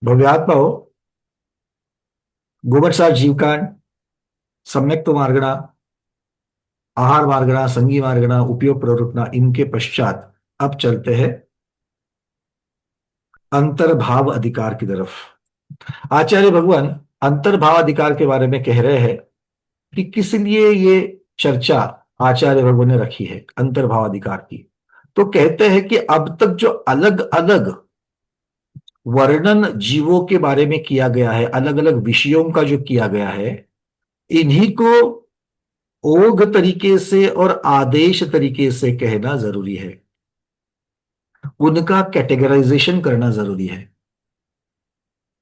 भव्यात्मा हो गोवत्सा जीवकांड सम्यक तो मार्गणा आहार मार्गणा संगी मार्गणा उपयोग प्रवृत्तना इनके पश्चात अब चलते हैं अंतर्भाव अधिकार की तरफ। आचार्य भगवान अंतर्भाव अधिकार के बारे में कह रहे हैं कि किस लिए ये चर्चा आचार्य भगवान ने रखी है अंतर्भाव अधिकार की। तो कहते हैं कि अब तक जो अलग अलग वर्णन जीवों के बारे में किया गया है, अलग अलग विषयों का जो किया गया है, इन्हीं को ओघ तरीके से और आदेश तरीके से कहना जरूरी है, उनका कैटेगराइजेशन करना जरूरी है।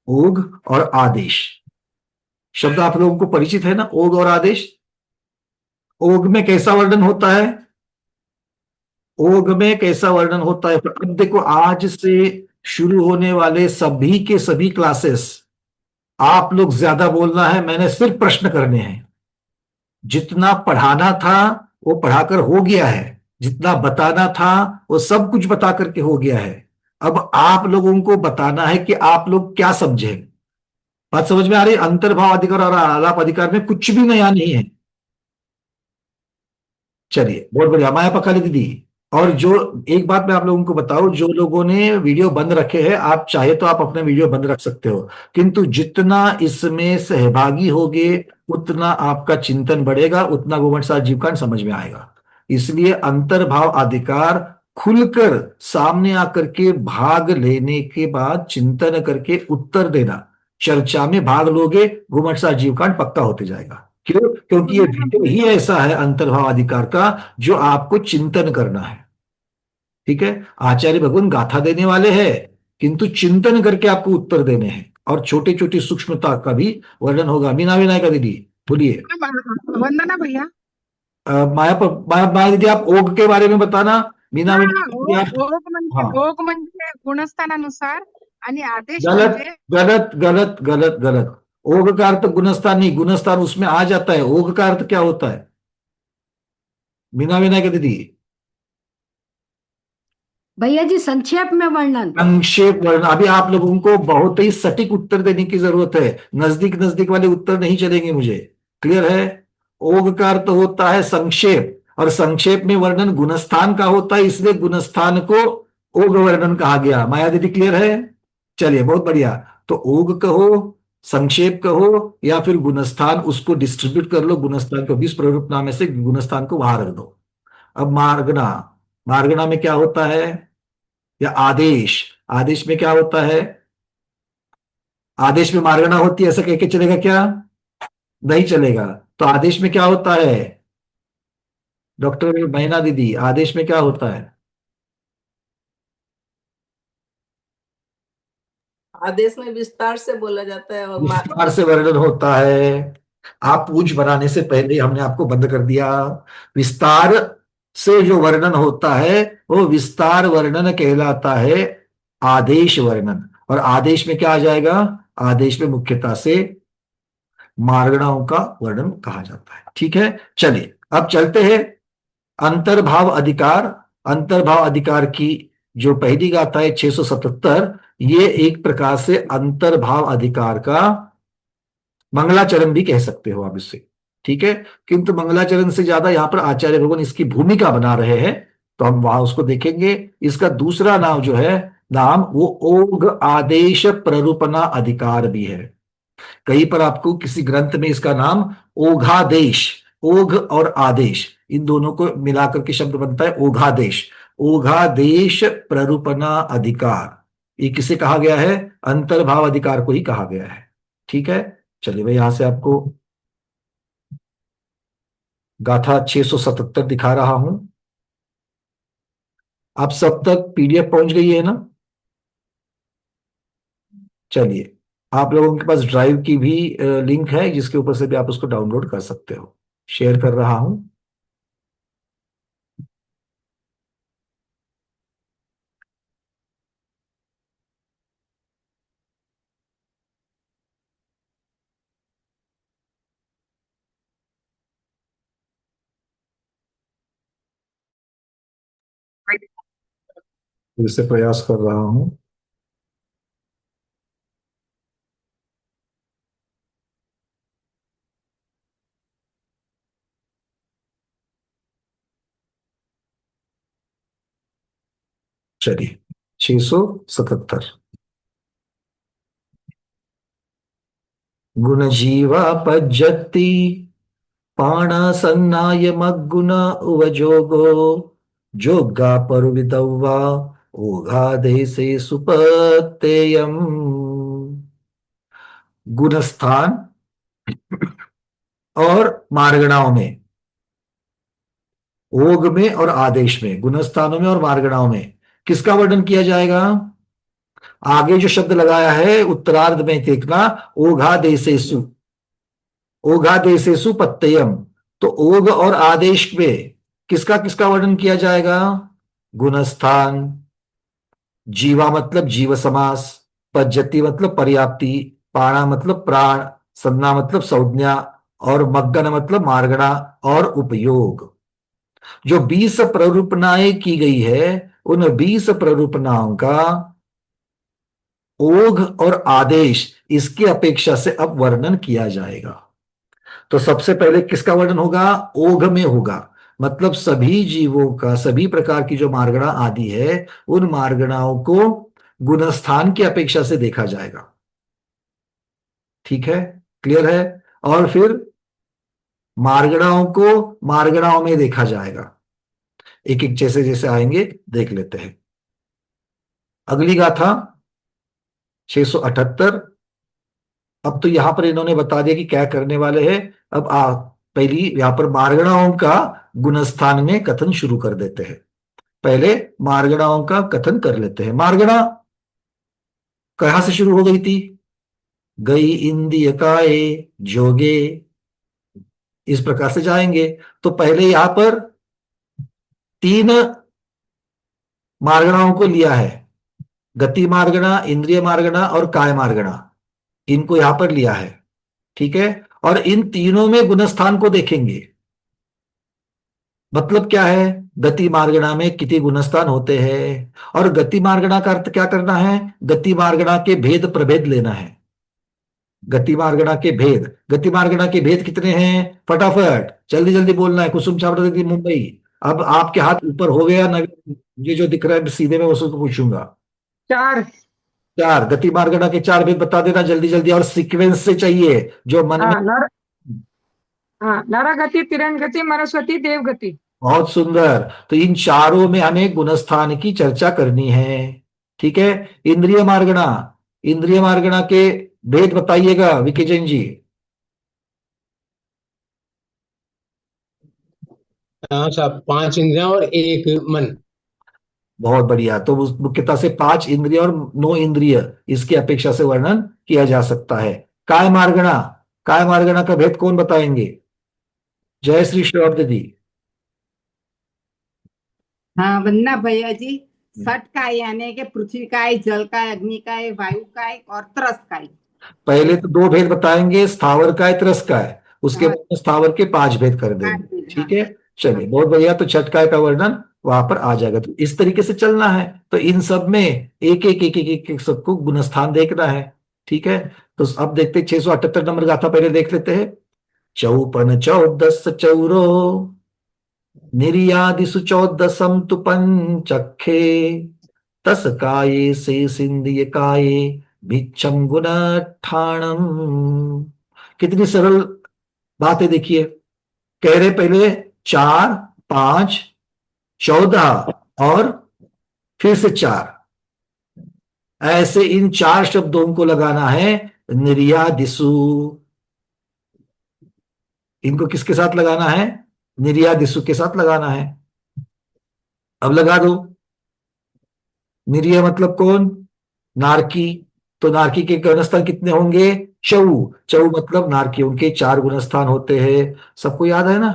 ओघ और आदेश शब्द आप लोगों को परिचित है ना, ओघ और आदेश। ओघ में कैसा वर्णन होता है, ओघ में कैसा वर्णन होता है। अब देखो, आज से शुरू होने वाले सभी के सभी क्लासेस, आप लोग ज्यादा बोलना है, मैंने सिर्फ प्रश्न करने हैं। जितना पढ़ाना था वो पढ़ाकर हो गया है, जितना बताना था वो सब कुछ बता करके हो गया है। अब आप लोगों को बताना है कि आप लोग क्या समझे। बात समझ में आ रही है? अंतर्भाव अधिकार और आलाप अधिकार में कुछ भी नया नहीं है। चलिए, बहुत बढ़िया, माया पकाले दीदी। और जो एक बात मैं आप लोगों को बताऊं, जो लोगों ने वीडियो बंद रखे हैं, आप चाहे तो आप अपने वीडियो बंद रख सकते हो, किंतु जितना इसमें सहभागी होगे उतना आपका चिंतन बढ़ेगा, उतना गोवंश सार जीवकांड समझ में आएगा। इसलिए अंतर्भाव अधिकार खुलकर सामने आकर के भाग लेने के बाद चिंतन करके उत्तर देना, चर्चा में भाग लोगे, गोवंश सार जीवकांड पक्का होते जाएगा। क्यों? क्योंकि ये वंदना वीडियो ही भैया। ऐसा है अंतर्भाव अधिकार का, जो आपको चिंतन करना है। ठीक है, आचार्य भगवान गाथा देने वाले हैं, किंतु चिंतन करके आपको उत्तर देने हैं, और छोटी छोटी सूक्ष्मता का भी वर्णन होगा। मीना विनायक का दीदी बोलिए। वंदना भैया। माया माया दीदी, आप ओग के बारे में बताना। मीना हा हा विनायक दीदी ओक आप। हाँ, ओक म्हणजे गुणस्थानानुसार आणि आदेश गलत म्हणजे गलत गलत गलत गलत। ओग का अर्थ गुणस्थान नहीं, गुणस्थान उसमें आ जाता है, ओग का अर्थ क्या होता है? मीना विनायक दीदी, भैया जी संक्षेप में वर्णन। संक्षेप वर्ण। अभी आप लोगों को बहुत ही सटीक उत्तर देने की जरूरत है, नजदीक नजदीक वाले उत्तर नहीं चलेंगे मुझे। क्लियर है? ओग का अर्थ होता है संक्षेप, और संक्षेप में वर्णन गुणस्थान का होता है, इसलिए गुणस्थान को ओग वर्णन कहा गया। माया दीदी क्लियर है? चलिए, बहुत बढ़िया। तो ओग कहो, संक्षेप कहो, या फिर गुणस्थान, उसको डिस्ट्रीब्यूट कर लो, गुणस्थान को 20 प्ररूप नाम में से गुणस्थान को वहां रख दो। अब मार्गना, मार्गना में क्या होता है? या आदेश, आदेश में क्या होता है? आदेश में मार्गना होती है, ऐसा कह के चलेगा क्या? नहीं चलेगा। तो आदेश में क्या होता है? डॉक्टर महीना दीदी, आदेश में क्या होता है? आदेश में विस्तार से बोला जाता है और विस्तार से वर्णन होता है। आप पूछ बनाने से पहले ही हमने आपको बंद कर दिया। विस्तार से जो वर्णन होता है वो विस्तार वर्णन कहलाता है, आदेश वर्णन। और आदेश में क्या आ जाएगा? आदेश में मुख्यता से मार्गणाओं का वर्णन कहा जाता है। ठीक है, चलिए अब चलते हैं अंतर्भाव अधिकार। अंतर्भाव अधिकार की जो पहली गाथा है 677, ये एक प्रकार से अंतर्भाव अधिकार का मंगलाचरण भी कह सकते हो आप इससे। ठीक है, किंतु मंगलाचरण से ज्यादा यहां पर आचार्य भगवान इसकी भूमिका बना रहे हैं, तो हम वहां उसको देखेंगे। इसका दूसरा नाम जो है, नाम वो ओघ आदेश प्ररूपणा अधिकार भी है। कहीं पर आपको किसी ग्रंथ में इसका नाम ओघादेश, ओघ और आदेश इन दोनों को मिलाकर के शब्द बनता है ओघादेश। ओघादेश प्ररूपणा अधिकार, ये किसे कहा गया है? अंतर्भाव अधिकार को ही कहा गया है। ठीक है, चलिए मैं यहां से आपको गाथा 677 दिखा रहा हूं। आप सब तक पीडीएफ पहुंच गई है ना? चलिए, आप लोगों के पास ड्राइव की भी लिंक है, जिसके ऊपर से भी आप उसको डाउनलोड कर सकते हो। शेयर कर रहा हूं। फिर से प्रयास कर रहा हूं। चलिए 677। गुण जीवा पज्जति पाणसन्नाय मग्गुण उवजोगो जोग्गा परुविदव्वा ओघादेशे सुपत्तेयम्। गुणस्थान और मार्गणाओं में, ओग में और आदेश में, गुणस्थानों में और मार्गणाओं में किसका वर्णन किया जाएगा? आगे जो शब्द लगाया है उत्तरार्ध में देखना, ओघादेशेषु, ओघादेशेषु पत्तयम। तो ओघ और आदेश में किसका किसका वर्णन किया जाएगा? गुणस्थान, जीवा मतलब जीव समास, पज्जति मतलब पर्याप्ति, पाणा मतलब प्राण, संज्ञा मतलब संज्ञा, और मग्गन मतलब मार्गणा और उपयोग। जो 20 प्ररूपणाएं की गई है उन 20 प्ररूपणाओं का ओघ और आदेश इसकी अपेक्षा से अब वर्णन किया जाएगा। तो सबसे पहले किसका वर्णन होगा? ओघ में होगा। मतलब सभी जीवों का, सभी प्रकार की जो मार्गणा आदि है उन मार्गणाओं को गुणस्थान की अपेक्षा से देखा जाएगा। ठीक है, क्लियर है? और फिर मार्गणाओं को मार्गणाओं में देखा जाएगा। एक एक जैसे जैसे आएंगे देख लेते हैं। अगली गाथा 678। अब तो यहां पर इन्होंने बता दिया कि क्या करने वाले हैं। अब पहली यहां पर मार्गणाओं का गुणस्थान में कथन शुरू कर देते हैं। पहले मार्गणाओं का कथन कर लेते हैं। मार्गणा कहां से शुरू हो गई थी? गई इंदिय काय जोगे, इस प्रकार से जाएंगे। तो पहले यहां पर 3 मार्गणाओं को लिया है, गति मार्गणा, इंद्रिय मार्गणा और काय मार्गणा, इनको यहां पर लिया है। ठीक है, और इन तीनों में गुणस्थान को देखेंगे। मतलब क्या है? गति मार्गणा में कितने गुणस्थान होते हैं, और गति मार्गणा का अर्थ क्या करना है? गति मार्गणा के भेद प्रभेद लेना है। गति मार्गणा के भेद, गति मार्गणा के भेद कितने हैं? फटाफट जल्दी जल्दी बोलना है। कुसुम छात्र दीदी मुंबई, अब आपके हाथ ऊपर हो गया ना? ये जो दिख रहा है सीधे में उसको पूछूंगा। 4। 4 गति मार्गणा के 4 भेद बता देना जल्दी जल्दी, और सीक्वेंस से चाहिए जो मन में। हाँ नरगति, तिरंगति, मरस्वती, देवगति। बहुत सुंदर। तो इन चारों में हमें गुणस्थान की चर्चा करनी है। ठीक है, इंद्रिय मार्गणा, इंद्रिय मार्गणा के भेद बताइएगा विकी जैन जी। हाँ साहब, 5 इंद्रियां और 1 मन। बहुत बढ़िया। तो उस मुख्यतः से 5 इंद्रिय और 9 इंद्रिय इसकी अपेक्षा से वर्णन किया जा सकता है। काय मार्गणा, काय मार्गणा का भेद कौन बताएंगे? जय श्री श्योर दीदी। हाँ वंदना भैया जी। सट काय यानी कि पृथ्वी काय, जल काय, अग्नि काय, वायु काय और तरस काय। पहले तो 2 भेद बताएंगे, स्थावर काय त्रस काय, उसके बाद में स्थावर के 5 भेद कर देंगे। ठीक है, चलिए बहुत बढ़िया। तो छठ काय का वर्णन वहां पर आ जाएगा। तो इस तरीके से चलना है। तो इन सब में एक एक एक एक एक, एक सबको गुणस्थान देखना है। ठीक है, तो अब देखते 678 नंबर गाथा पहले देख लेते हैं। चौपन चौदस चौरो निर्यादिषु चौदसम तु पंचखे तस काये से सिंधिय काये भिक्षम गुणठाणम। कितनी सरल बातें देखिए। कह रहे पहले 4, 5, 14 और फिर से 4, ऐसे इन 4 शब्दों को लगाना है निर्यादिसु। इनको किसके साथ लगाना है? निर्यादिसु के साथ लगाना है। अब लगा दो। निर्य मतलब कौन? नारकी। तो नारकी के गुणस्थान कितने होंगे? चौ। चौ मतलब नारकी, उनके 4 गुणस्थान होते हैं। सबको याद है ना?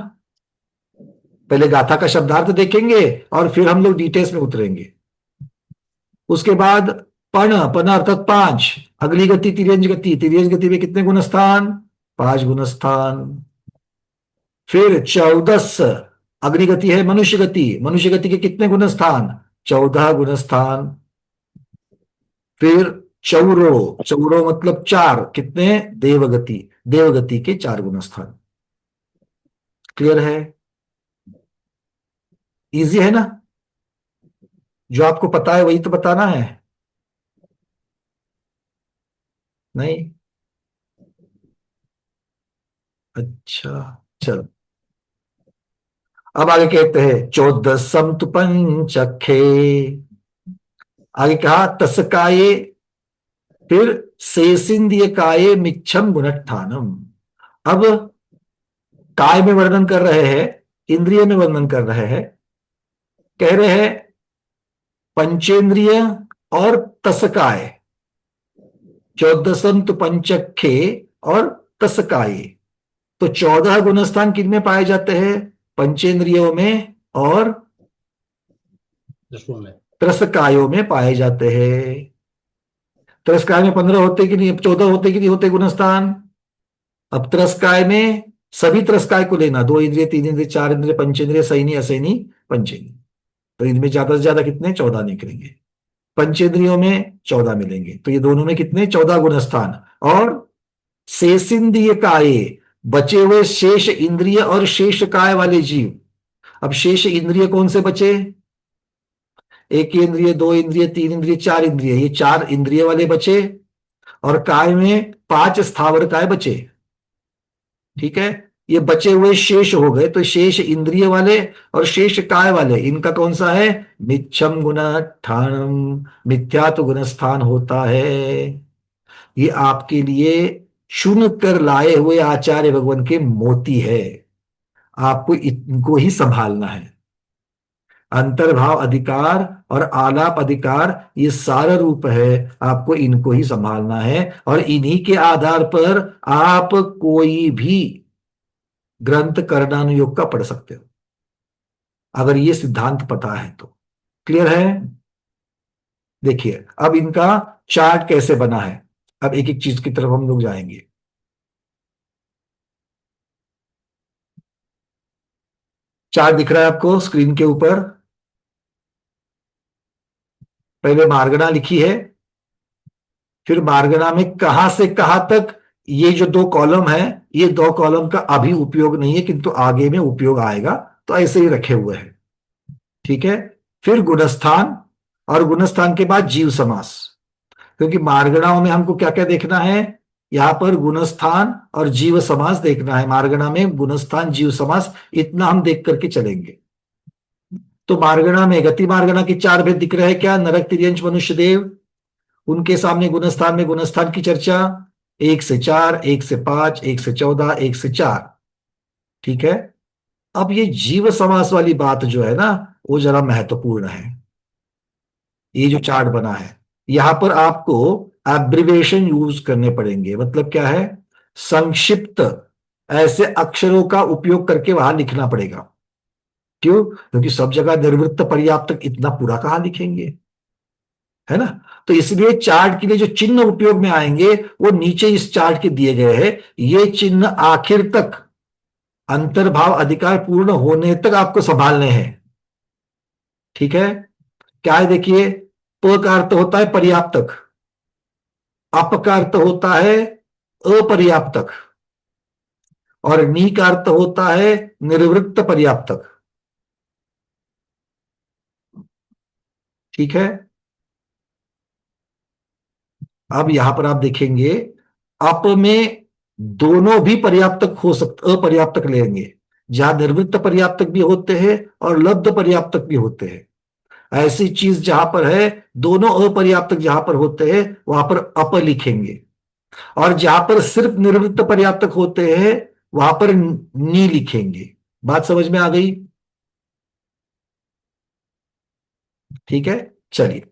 पहले गाथा का शब्दार्थ देखेंगे और फिर हम लोग डिटेल्स में उतरेंगे। उसके बाद पण, पण अर्थात 5। अगली गति तिर्यंज गति, तिर्यंज गति में कितने गुणस्थान? 5 गुणस्थान। फिर 14 अग्नि गति है मनुष्य गति, मनुष्य गति के कितने गुणस्थान? 14 गुणस्थान। फिर चौरो, चौरो मतलब 4, कितने? देवगति, देवगति के 4 गुणस्थान। क्लियर है? इजी है ना? जो आपको पता है वही तो बताना है। नहीं? अच्छा, चलो। अब आगे कहते हैं 14 तु पंचखे। आगे कहा तस्काये, फिर शेषिंद्रिय काये मिच्छम गुणठानम। अब काय में वर्णन कर रहे हैं, इंद्रिय में वर्णन कर रहे हैं। कह रहे हैं पंचेंद्रिय और तस्काय, 14 तु पंचखे और तस्काये। तो 14 गुणस्थान किन में पाए जाते हैं? पंचेंद्रियों में और दसवें में। त्रसकायों में पाए जाते हैं। त्रसकाय में 15 होते कि नहीं, 14 होते कि नहीं होते गुणस्थान? अब त्रसकाय में सभी त्रसकाय को लेना, 2 इंद्रिय, 3 इंद्रिय, 4 इंद्रिय, पंचेंद्रिय, सैनी असैनी पंचेंद्रिय। तो इनमें ज्यादा से ज्यादा कितने? 14 निकलेंगे। पंचेंद्रियों में 14 मिलेंगे, तो ये दोनों में कितने? 14 गुणस्थान। और शेषिंद्रिय काय, बचे हुए शेष इंद्रिय और शेष काय वाले जीव। अब शेष इंद्रिय कौन से बचे? 1 इंद्रिय, 2 इंद्रिय, 3 इंद्रिय, 4 इंद्रिय, ये 4 इंद्रिय वाले बचे। और काय में 5 स्थावर काय बचे। ठीक है, ये बचे हुए शेष हो गए। तो शेष इंद्रिय वाले और शेष काय वाले, इनका कौन सा है? मिच्छम गुणठानम, मिथ्यात्व गुणस्थान होता है। ये आपके लिए चुन कर लाए हुए आचार्य भगवान के मोती है। आपको इनको ही संभालना है। अंतर्भाव अधिकार और आलाप अधिकार, ये सारा रूप है, आपको इनको ही संभालना है। और इन्हीं के आधार पर आप कोई भी ग्रंथ करणानुयोग का पढ़ सकते हो, अगर ये सिद्धांत पता है तो। क्लियर है? देखिए अब इनका चार्ट कैसे बना है। अब एक एक चीज की तरफ हम लोग जाएंगे। चार्ट दिख रहा है आपको स्क्रीन के ऊपर? पहले मार्गना लिखी है, फिर मार्गना में कहां से कहां तक, ये जो 2 कॉलम है, ये 2 कॉलम का अभी उपयोग नहीं है, किंतु आगे में उपयोग आएगा, तो ऐसे ही रखे हुए हैं। ठीक है, फिर गुणस्थान, और गुणस्थान के बाद जीव समास। क्योंकि मार्गणाओं में हमको क्या क्या देखना है, यहां पर गुणस्थान और जीव समास देखना है। मार्गणा में गुणस्थान जीव समास, इतना हम देख करके चलेंगे। तो मार्गणा में गति मार्गणा के 4 भेद दिख रहे हैं क्या? नरक, तिर्यंच, मनुष्य, देव। उनके सामने गुणस्थान में गुणस्थान की चर्चा 1 से 4, 1 से 5, 1 से 14, 1 से 4। ठीक है, अब ये जीव समास वाली बात जो है ना, वो जरा महत्वपूर्ण है। ये जो चार्ट बना है, यहां पर आपको एब्रिवेशन यूज करने पड़ेंगे। मतलब क्या है? संक्षिप्त ऐसे अक्षरों का उपयोग करके वहां लिखना पड़ेगा। क्यों? क्योंकि सब जगह निर्वृत्त पर्याप्त इतना पूरा कहां लिखेंगे, है ना? तो इसलिए चार्ट के लिए जो चिन्ह उपयोग में आएंगे वो नीचे इस चार्ट के दिए गए हैं। ये चिन्ह आखिर तक अंतर्भाव अधिकार पूर्ण होने तक आपको संभालने हैं। ठीक है, क्या है? देखिए, प का अर्थ होता है पर्याप्तक, अप का अर्थ होता है अपर्याप्तक, और नी का अर्थ होता है निर्वृत्त पर्याप्तक। ठीक है, अब यहां पर आप देखेंगे अप में दोनों भी पर्याप्तक हो सकते, अपर्याप्तक लेंगे। जहां निर्वृत्त पर्याप्तक भी होते हैं और लब्ध पर्याप्तक भी होते हैं। ऐसी चीज जहां पर है, दोनों अपर्याप्तक जहां पर होते हैं वहां पर अप लिखेंगे, और जहां पर सिर्फ निर्वृत्त पर्याप्तक होते हैं वहां पर नी लिखेंगे। बात समझ में आ गई? ठीक है, चलिए।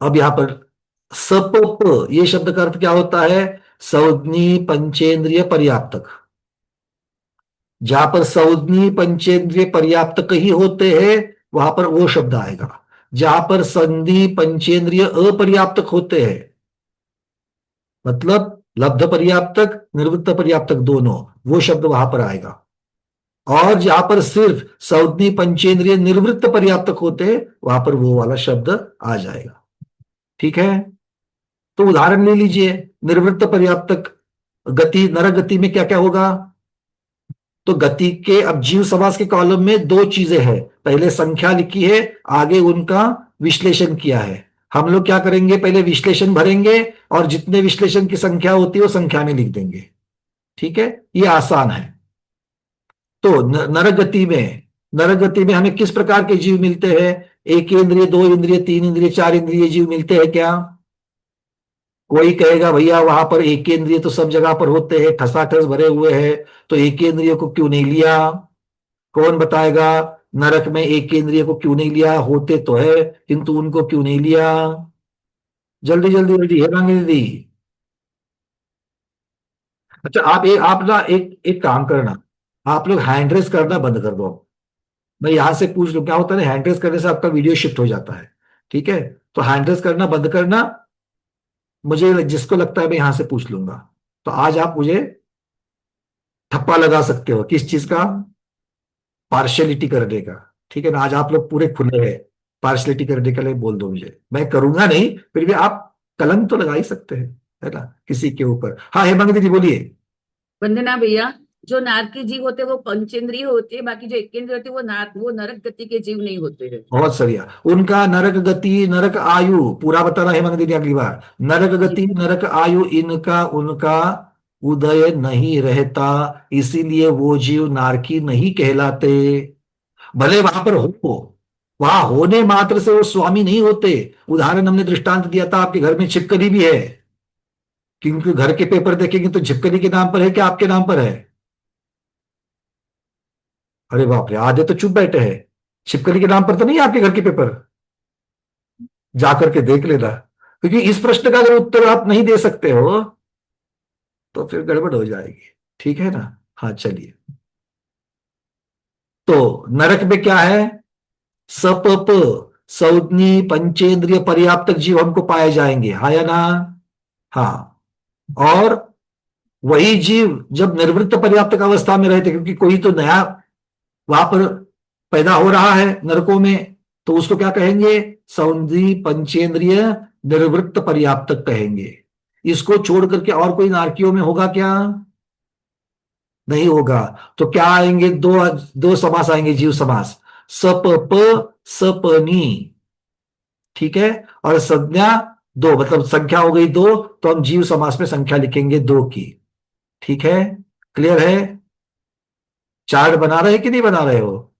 अब यहां पर सप प, ये शब्द का अर्थ क्या होता है? संज्ञी पंचेंद्रिय पर्याप्तक। जहां पर संज्ञी पंचेंद्रिय पर्याप्तक ही होते हैं वहां पर वो शब्द आएगा। जहां पर संधि पंचेंद्रिय अपर्याप्तक होते हैं, मतलब लब्ध पर्याप्तक निर्वृत्त पर्याप्तक दोनों, वो शब्द वहां पर आएगा। और जहां पर सिर्फ संज्ञी पंचेंद्रिय निर्वृत्त पर्याप्तक होते हैं वहां पर वो वाला शब्द आ जाएगा। ठीक है, तो उदाहरण ले लीजिए। निर्वृत्त पर्याप्तक गति, नरक गति में क्या क्या होगा? तो गति के, अब जीव समास के कॉलम में दो चीजें हैं, पहले संख्या लिखी है, आगे उनका विश्लेषण किया है। हम लोग क्या करेंगे, पहले विश्लेषण भरेंगे और जितने विश्लेषण की संख्या होती है वो संख्या में लिख देंगे। ठीक है, ये आसान है। तो नरक गति में, नरक गति में हमें किस प्रकार के जीव मिलते हैं? एक इंद्रिय, दो इंद्रिय, तीन इंद्रिय, चार इंद्रिय जीव मिलते हैं क्या? कोई कहेगा भैया वहां पर एक इंद्रिय तो सब जगह पर होते हैं, ठसाठस भरे हुए हैं, तो एक इंद्रिय को क्यों नहीं लिया? कौन बताएगा नरक में एक इंद्रिय को क्यों नहीं लिया? होते तो है किंतु उनको क्यों नहीं लिया? जल्दी जल्दी जल्दी है मांगे दीदी। अच्छा, आप ना एक एक काम करना, आप लोग हैंड रेस करना बंद कर दो। मैं यहां से पूछ लूं, क्या होता है हैंड रेस करने से आपका वीडियो शिफ्ट हो जाता है। ठीक है, तो हैंड रेस करना बंद करना, मुझे जिसको लगता है मैं यहां से पूछ लूंगा। तो आज आप मुझे ठप्पा लगा सकते हो किस चीज का? पार्शियलिटी करने का। ठीक है ना, आज आप लोग पूरे खुले हैं, पार्शियलिटी करने के लिए बोल दो मुझे, मैं करूंगा नहीं, फिर भी आप कलंक तो लगा ही सकते हैं, है ना, किसी के ऊपर। हाँ हेमंत दीदी बोलिए। वंदना भैया, जो नारकी जीव होते हैं वो पंचेंद्रिय होते हैं, बाकी जो एकेंद्रिय होते हैं वो नरक गति के जीव नहीं होते हैं। बहुत सरिया, उनका नरक गति, नरक आयु पूरा बताना हेमंत दीदी अगली बार। नरक गति, नरक आयु, इनका उनका उदय नहीं रहता, इसीलिए वो जीव नारकी नहीं कहलाते। भले वहां पर हो, वहां होने मात्र से वो स्वामी नहीं होते। उदाहरण हमने दृष्टांत दिया था, आपके घर में छिपकली भी है, क्योंकि घर के पेपर देखेंगे तो छिपकली के नाम पर है क्या आपके नाम पर है? अरे बाप रे, आधे तो चुप बैठे हैं। छिपकली के नाम पर तो नहीं है आपके घर के पेपर? जाकर के देख लेना, क्योंकि इस प्रश्न का अगर उत्तर आप नहीं दे सकते हो तो फिर गड़बड़ हो जाएगी। ठीक है ना? हाँ चलिए, तो नरक में क्या है? सपप संज्ञी पंचेंद्रिय पर्याप्तक जीव हमको पाए जाएंगे, हाँ या ना? हाँ, और वही जीव जब निर्वृत्त पर्याप्तक अवस्था में रहते, क्योंकि कोई तो नया वहां पर पैदा हो रहा है नरकों में, तो उसको क्या कहेंगे? सौंदी पंचेंद्रिय निर्वृत्त पर्याप्तक कहेंगे। इसको छोड़ करके और कोई नारकियों में होगा क्या? नहीं होगा। तो क्या आएंगे? दो दो समास आएंगे, जीव समास, सप प सपनी। ठीक है, और संज्ञा दो, मतलब संख्या हो गई दो, तो हम जीव समास में संख्या लिखेंगे दो की। ठीक है, क्लियर है? चार्ट बना रहे कि नहीं बना रहे हो?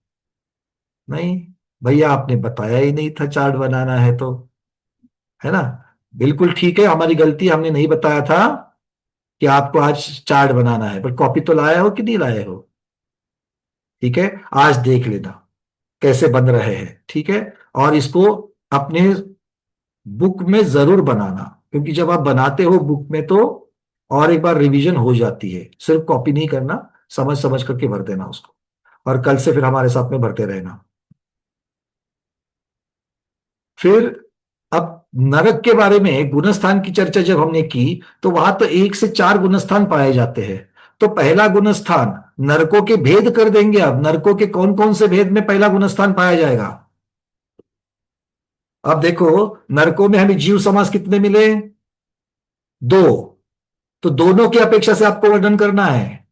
नहीं भैया, आपने बताया ही नहीं था चार्ट बनाना है तो, है ना? बिल्कुल ठीक है, हमारी गलती, हमने नहीं बताया था कि आपको आज चार्ट बनाना है, पर कॉपी तो लाए हो कि नहीं लाए हो? ठीक है, आज देख लेना कैसे बन रहे हैं। ठीक है, और इसको अपने बुक में जरूर बनाना, क्योंकि जब आप बनाते हो बुक में तो और एक बार रिवीजन हो जाती है, सिर्फ कॉपी नहीं करना, समझ समझ करके भर देना उसको, और कल से फिर हमारे साथ में भरते रहना। फिर अब नरक के बारे में गुणस्थान की चर्चा जब हमने की, तो वहां तो 1 से 4 गुणस्थान पाए जाते हैं। तो पहला गुणस्थान नरकों के भेद कर देंगे। अब नरकों के कौन कौन से भेद में पहला गुणस्थान पाया जाएगा? अब देखो, नरकों में हमें जीव समास कितने मिले? दो। तो दोनों की अपेक्षा से आपको वर्णन करना है।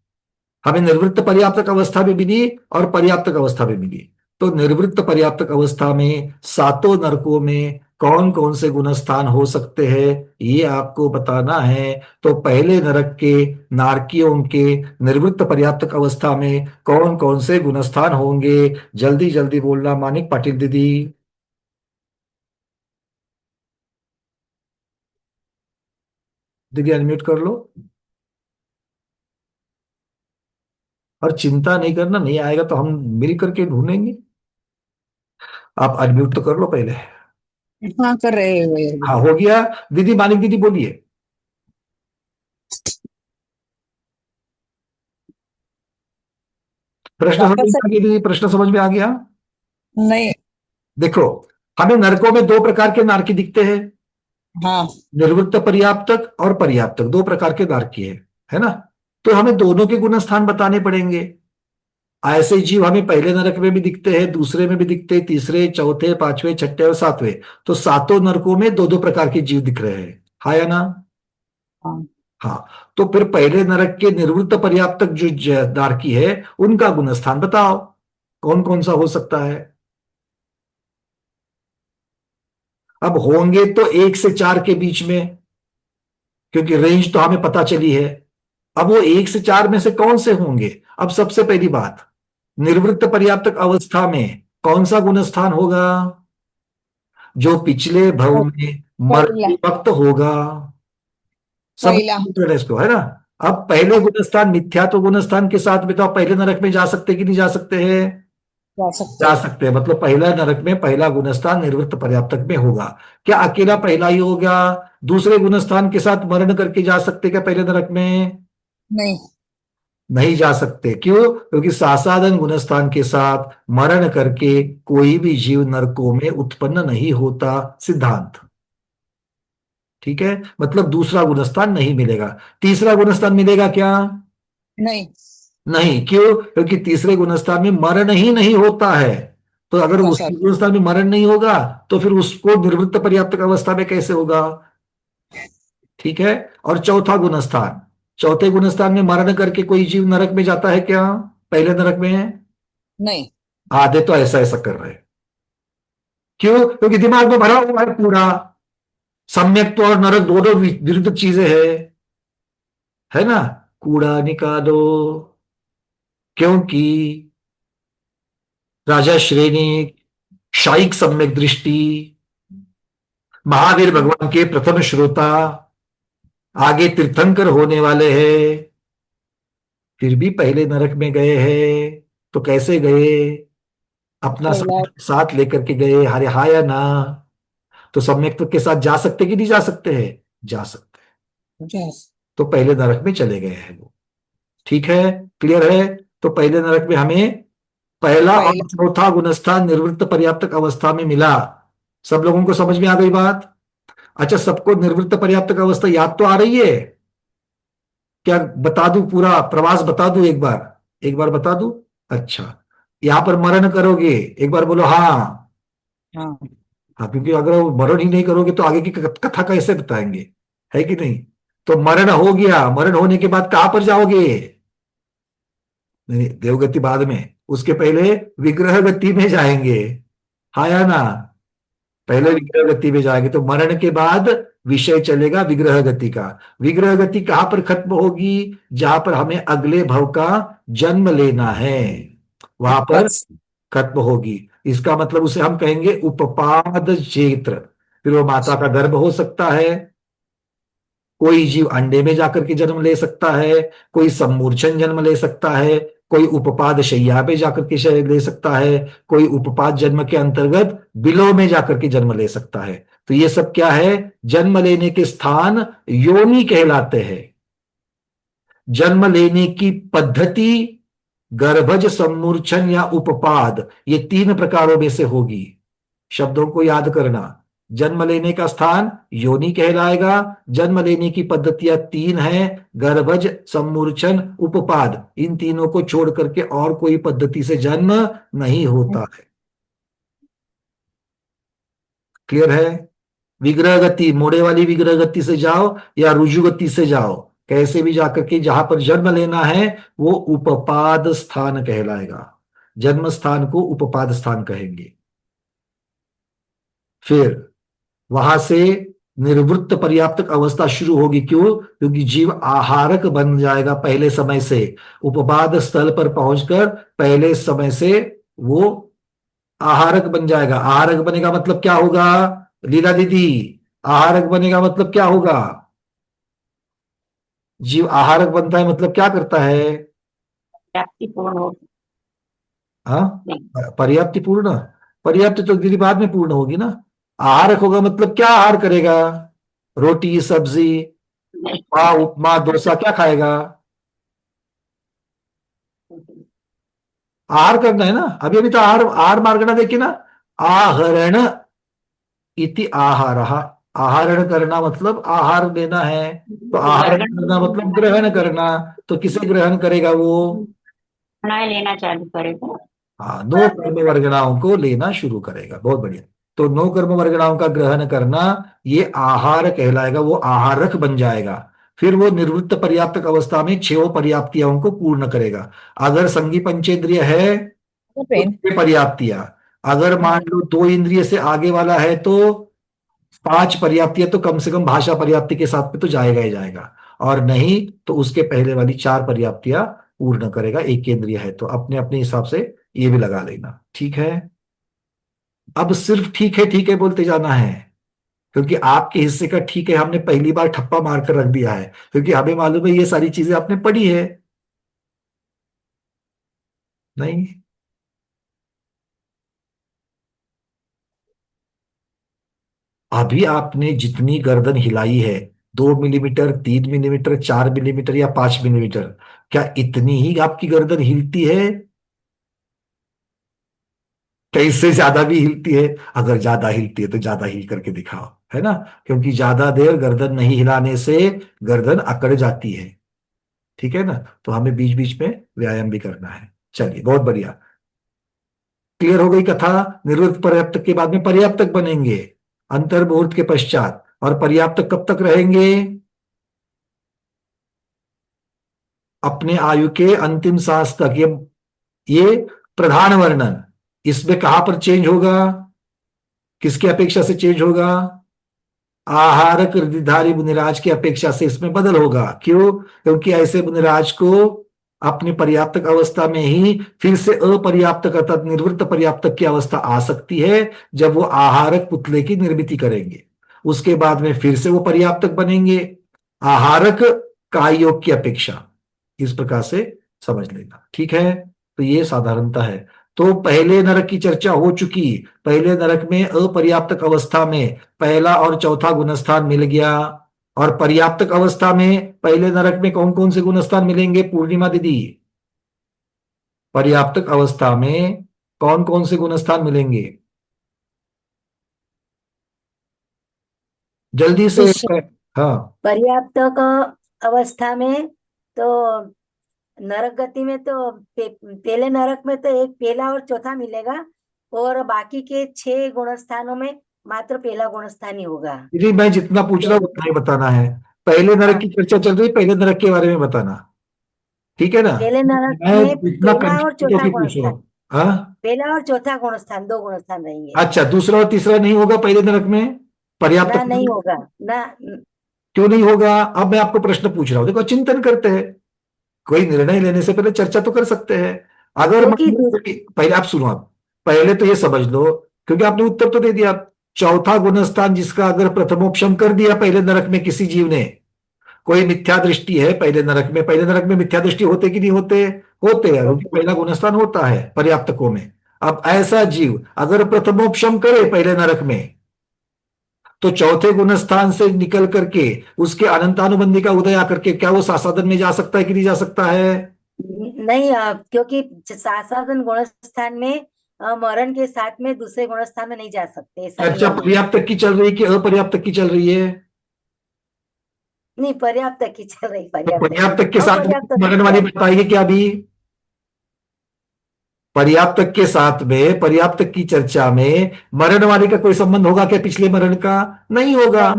हमें निर्वृत्त पर्याप्तक अवस्था भी मिली और पर्याप्तक अवस्था भी मिली। तो निर्वृत्त पर्याप्तक अवस्था में सातों नरकों में कौन कौन से गुणस्थान हो सकते हैं, ये आपको बताना है। तो पहले नरक के नारकियों के निर्वृत्त पर्याप्तक अवस्था में कौन कौन से गुणस्थान होंगे? जल्दी जल्दी बोलना, मानिक पाटिल दीदी। दीदी अनम्यूट कर लो, और चिंता नहीं करना, नहीं आएगा तो हम मिल करके ढूंढेंगे। आप अनम्यूट तो कर लो पहले। हाँ कर रहे हैं भैया। हाँ हो गया। दीदी मानिक दीदी बोलिए। प्रश्न समझ वापस में आ गया दीदी? प्रश्न समझ में आ गया? नहीं। देखो, हमें नरकों में 2 प्रकार के नारकी दिखते हैं, हाँ निर्वृत्त पर्याप्तक और पर्याप्तक, 2 प्रकार के नारकी है ना? तो हमें दोनों के गुणस्थान बताने पड़ेंगे। ऐसे जीव हमें पहले नरक में भी दिखते हैं, दूसरे में भी दिखते हैं, तीसरे, चौथे, पांचवें, छठे और सातवें। तो सातों नरकों में 2-2 प्रकार के जीव दिख रहे हैं, हाँ या ना? हाँ हाँ, तो फिर पहले नरक के निर्वृत्त पर्याप्तक जो नारकी है उनका गुणस्थान बताओ, कौन कौन सा हो सकता है। अब होंगे तो 1 से 4 के बीच में, क्योंकि रेंज तो हमें पता चली है। अब वो 1 से 4 में से कौन से होंगे। अब सबसे पहली बात, निर्वृत्त पर्याप्तक अवस्था में कौन सा गुणस्थान होगा, जो पिछले भव में मरते वक्त होगा। सब पहला। इसको है ना। अब पहले गुणस्थान मिथ्यात्व गुणस्थान के साथ बताओ, पहले नरक में जा सकते कि नहीं जा सकते हैं। जा सकते जा सकते हैं, मतलब पहला नरक में पहला गुणस्थान निर्वृत्त पर्याप्तक में होगा। क्या अकेला पहला ही होगा, दूसरे गुणस्थान के साथ मरण करके जा सकते क्या पहले नरक में। नहीं। नहीं जा सकते, क्यों, क्योंकि सासादन गुणस्थान के साथ मरण करके कोई भी जीव नरकों में उत्पन्न नहीं होता, सिद्धांत। ठीक है, मतलब दूसरा गुणस्थान नहीं मिलेगा। तीसरा गुणस्थान मिलेगा क्या। नहीं। नहीं, क्यों, क्योंकि तीसरे गुणस्थान में मरण ही नहीं होता है। तो अगर उस असर। गुणस्थान में मरण नहीं होगा तो फिर उसको निर्वृत्त पर्याप्तक अवस्था में कैसे होगा। ठीक है। और चौथा गुणस्थान, चौथे गुणस्थान में मरण करके कोई जीव नरक में जाता है क्या पहले नरक में। नहीं। आधे तो ऐसा ऐसा कर रहे हैं, क्यों, क्योंकि दिमाग में भरा हुआ है पूरा, सम्यक और नरक दोनों विरुद्ध चीजें है ना। कूड़ा निकालो, क्योंकि राजा श्रेणी शायिक सम्यक दृष्टि, महावीर भगवान के प्रथम श्रोता, आगे तीर्थंकर होने वाले हैं, फिर भी पहले नरक में गए हैं। तो कैसे गए, अपना पहला। साथ लेकर के गए, हरे हा या ना। तो सम्यक के साथ जा सकते कि नहीं जा सकते हैं, जा सकते हैं। जा- तो पहले नरक में चले गए हैं वो। ठीक है, क्लियर है। तो पहले नरक में हमें पहला और पहला। चौथा गुणस्थान निर्वृत्त पर्याप्तक अवस्था में मिला। सब लोगों को समझ में आ गई बात। अच्छा, सबको निर्वृत्त पर्याप्तक अवस्था याद तो आ रही है क्या, बता दूं पूरा प्रवास बता दूं, एक बार बता दूं। अच्छा, यहां पर मरण करोगे, एक बार बोलो हाँ। हाँ। हाँ, क्योंकि अगर वो मरण ही नहीं करोगे तो आगे की कथा कैसे बताएंगे, है कि नहीं। तो मरण हो गया, मरण होने के बाद कहां पर जाओगे। नहीं, देवगति बाद में, उसके पहले विग्रह गति में जाएंगे। हाँ या ना, पहले विग्रह गति में जाएंगे। तो मरण के बाद विषय चलेगा विग्रह गति का। विग्रह गति कहां पर खत्म होगी, जहां पर हमें अगले भव का जन्म लेना है, वहां पर बस। खत्म होगी। इसका मतलब उसे हम कहेंगे उपपाद क्षेत्र। फिर वो माता का गर्भ हो सकता है, कोई जीव अंडे में जाकर के जन्म ले सकता है, कोई सम्मूर्छन जन्म ले सकता है, कोई उपपाद शैया पे जाकर के ले सकता है, कोई उपपाद जन्म के अंतर्गत बिलों में जाकर के जन्म ले सकता है। तो ये सब क्या है, जन्म लेने के स्थान योनि कहलाते हैं। जन्म लेने की पद्धति गर्भज, सम्मूर्छन या उपपाद, ये 3 प्रकारों में से होगी। शब्दों को याद करना, जन्म लेने का स्थान योनि कहलाएगा, जन्म लेने की पद्धतियां 3 हैं, गर्भज, सम्मूर्छन, उपपाद। इन तीनों को छोड़ करके और कोई पद्धति से जन्म नहीं होता है। क्लियर है। विग्रह गति, मोड़े वाली विग्रह गति से जाओ या रुजु गति से जाओ, कैसे भी जाकर के जहां पर जन्म लेना है वो उपपाद स्थान कहलाएगा। जन्म स्थान को उपपाद स्थान कहेंगे। फिर वहां से निर्वृत्त पर्याप्तक अवस्था शुरू होगी, क्यों, क्योंकि जीव आहारक बन जाएगा पहले समय से। उपपाद स्थल पर पहुंचकर पहले समय से वो आहारक बन जाएगा। आहारक बनेगा मतलब क्या होगा, लीला दीदी, आहारक बनेगा मतलब क्या होगा। जीव आहारक बनता है मतलब क्या करता है। हाँ, पर्याप्ति पूर्ण, पर्याप्त तो दीदी बाद में पूर्ण होगी ना। आहारक होगा मतलब क्या आहार करेगा, रोटी सब्जी, पोहा उपमा डोसा, क्या खाएगा। आहार करना है ना। अभी अभी तो आहार आहार मार्गना देखिए ना, आहरण इति आहारः। आहरण करना मतलब आहार लेना है, तो आहरण करना मतलब ग्रहण करना। तो किसे ग्रहण करेगा वो, लेना चालू करेगा। हाँ, 9 कर्म वर्गणाओं को लेना शुरू करेगा। बहुत बढ़िया। तो 9 कर्म वर्गणाओं का ग्रहण करना ये आहार कहलाएगा, वो आहारक बन जाएगा। फिर वो निर्वृत्त पर्याप्तक अवस्था में 6 पर्याप्तियाओं को पूर्ण करेगा। अगर संगी पंचेंद्रिय है तो पेन 6 पर्याप्तियां, अगर मान लो 2 इंद्रिय से आगे वाला है तो 5 पर्याप्तियां, तो कम से कम भाषा पर्याप्ति के साथ में तो जाएगा ही जाएगा, और नहीं तो उसके पहले वाली 4 पर्याप्तियां पूर्ण करेगा, एक केंद्रीय है तो। अपने अपने हिसाब से ये भी लगा लेना, ठीक है। अब सिर्फ ठीक है बोलते जाना है, क्योंकि आपके हिस्से का ठीक है हमने पहली बार ठप्पा मारकर रख दिया है, क्योंकि हमें मालूम है ये सारी चीजें आपने पढ़ी है। नहीं, अभी आपने जितनी गर्दन हिलाई है, 2 मिलीमीटर, 3 मिलीमीटर, 4 मिलीमीटर या 5 मिलीमीटर, क्या इतनी ही आपकी गर्दन हिलती है? क्या इससे ज्यादा भी हिलती है? अगर ज्यादा हिलती है तो ज्यादा हिल करके दिखाओ, है ना, क्योंकि ज्यादा देर गर्दन नहीं हिलाने से गर्दन अकड़ जाती है, ठीक है ना। तो हमें बीच बीच में व्यायाम भी करना है। चलिए, बहुत बढ़िया, क्लियर हो गई कथा। निर्वृत्त पर्याप्तक के बाद में पर्याप्तक बनेंगे अंतर्मुहूर्त के पश्चात, और पर्याप्तक कब तक रहेंगे? अपने आयु के अंतिम सांस तक। ये प्रधान वर्णन, इसमें कहां पर चेंज होगा, किसकी अपेक्षा से चेंज होगा? आहारक हृदयधारी मुनिराज की अपेक्षा से इसमें बदल होगा। क्यों? क्योंकि ऐसे मुनिराज को अपनी पर्याप्तक अवस्था में ही फिर से अपर्याप्तक अर्थात निर्वृत्त पर्याप्तक की अवस्था आ सकती है, जब वो आहारक पुतले की निर्मिति करेंगे। उसके बाद में फिर से वो पर्याप्तक बनेंगे आहारक काय योग की अपेक्षा। इस प्रकार से समझ लेना, ठीक है। तो ये साधारणता है। तो पहले नरक की चर्चा हो चुकी। पहले नरक में अपर्याप्तक अवस्था में पहला और चौथा गुणस्थान मिल गया, और पर्याप्तक अवस्था में पहले नरक में कौन कौन से गुणस्थान मिलेंगे पूर्णिमा दीदी? पर्याप्तक अवस्था में कौन कौन से गुणस्थान मिलेंगे? जल्दी से। हाँ, पर्याप्तक अवस्था में तो नरक गति में तो पहले नरक में तो एक पहला और चौथा मिलेगा, और बाकी के 6 गुणस्थानों में मात्र पहला गुणस्थान ही होगा। दीदी मैं जितना पूछ रहा हूँ उतना ही बताना है। पहले नरक की चर्चा चल रही है, पहले नरक के बारे में बताना, ठीक है ना। पहले नरक मैं में इतना पहला और कंफ्यूज चौथा होकर पूछ रहा गुणस्थान, हूँ। हाँ, पहला और चौथा गुणस्थान 2 गुणस्थान रहेंगे। अच्छा, दूसरा और तीसरा नहीं होगा पहले नरक में? पर्याप्त ना, नहीं होगा ना। क्यों नहीं होगा? अब मैं आपको प्रश्न पूछ रहा हूँ, देखो चिंतन करते हैं, कोई निर्णय लेने से पहले चर्चा तो कर सकते हैं। अगर क्योंकि पहले आप सुनो, आप पहले तो ये समझ लो, क्योंकि आपने उत्तर तो दे दिया। चौथा गुणस्थान जिसका अगर प्रथमोपशम कर दिया पहले नरक में किसी जीव ने, कोई मिथ्या दृष्टि है पहले नरक में, पहले नरक में मिथ्या दृष्टि होते कि नहीं होते? होते हैं, क्योंकि पहला गुणस्थान होता है पर्याप्तकों में। अब ऐसा जीव अगर प्रथमोपशम करे पहले नरक में, तो चौथे गुणस्थान से निकल करके उसके अनंतानुबंधी का उदय आकर के क्या वो सासादन में जा सकता है कि नहीं जा सकता है? नहीं, क्योंकि सासादन गुणस्थान में मरण के साथ में दूसरे गुणस्थान में नहीं जा सकते, ऐसा चर्चा नियम है। पर्याप्तक की चल रही है कि अपर्याप्तक की चल रही है? नहीं, पर्याप्तक की चल रही, तो पर्याप्तक के साथ अपर्याप्तक मरण वाली बताएगी क्या? अभी पर्याप्तक के साथ में, पर्याप्तक की चर्चा में मरण वाले का कोई संबंध होगा क्या पिछले मरण का? नहीं होगा।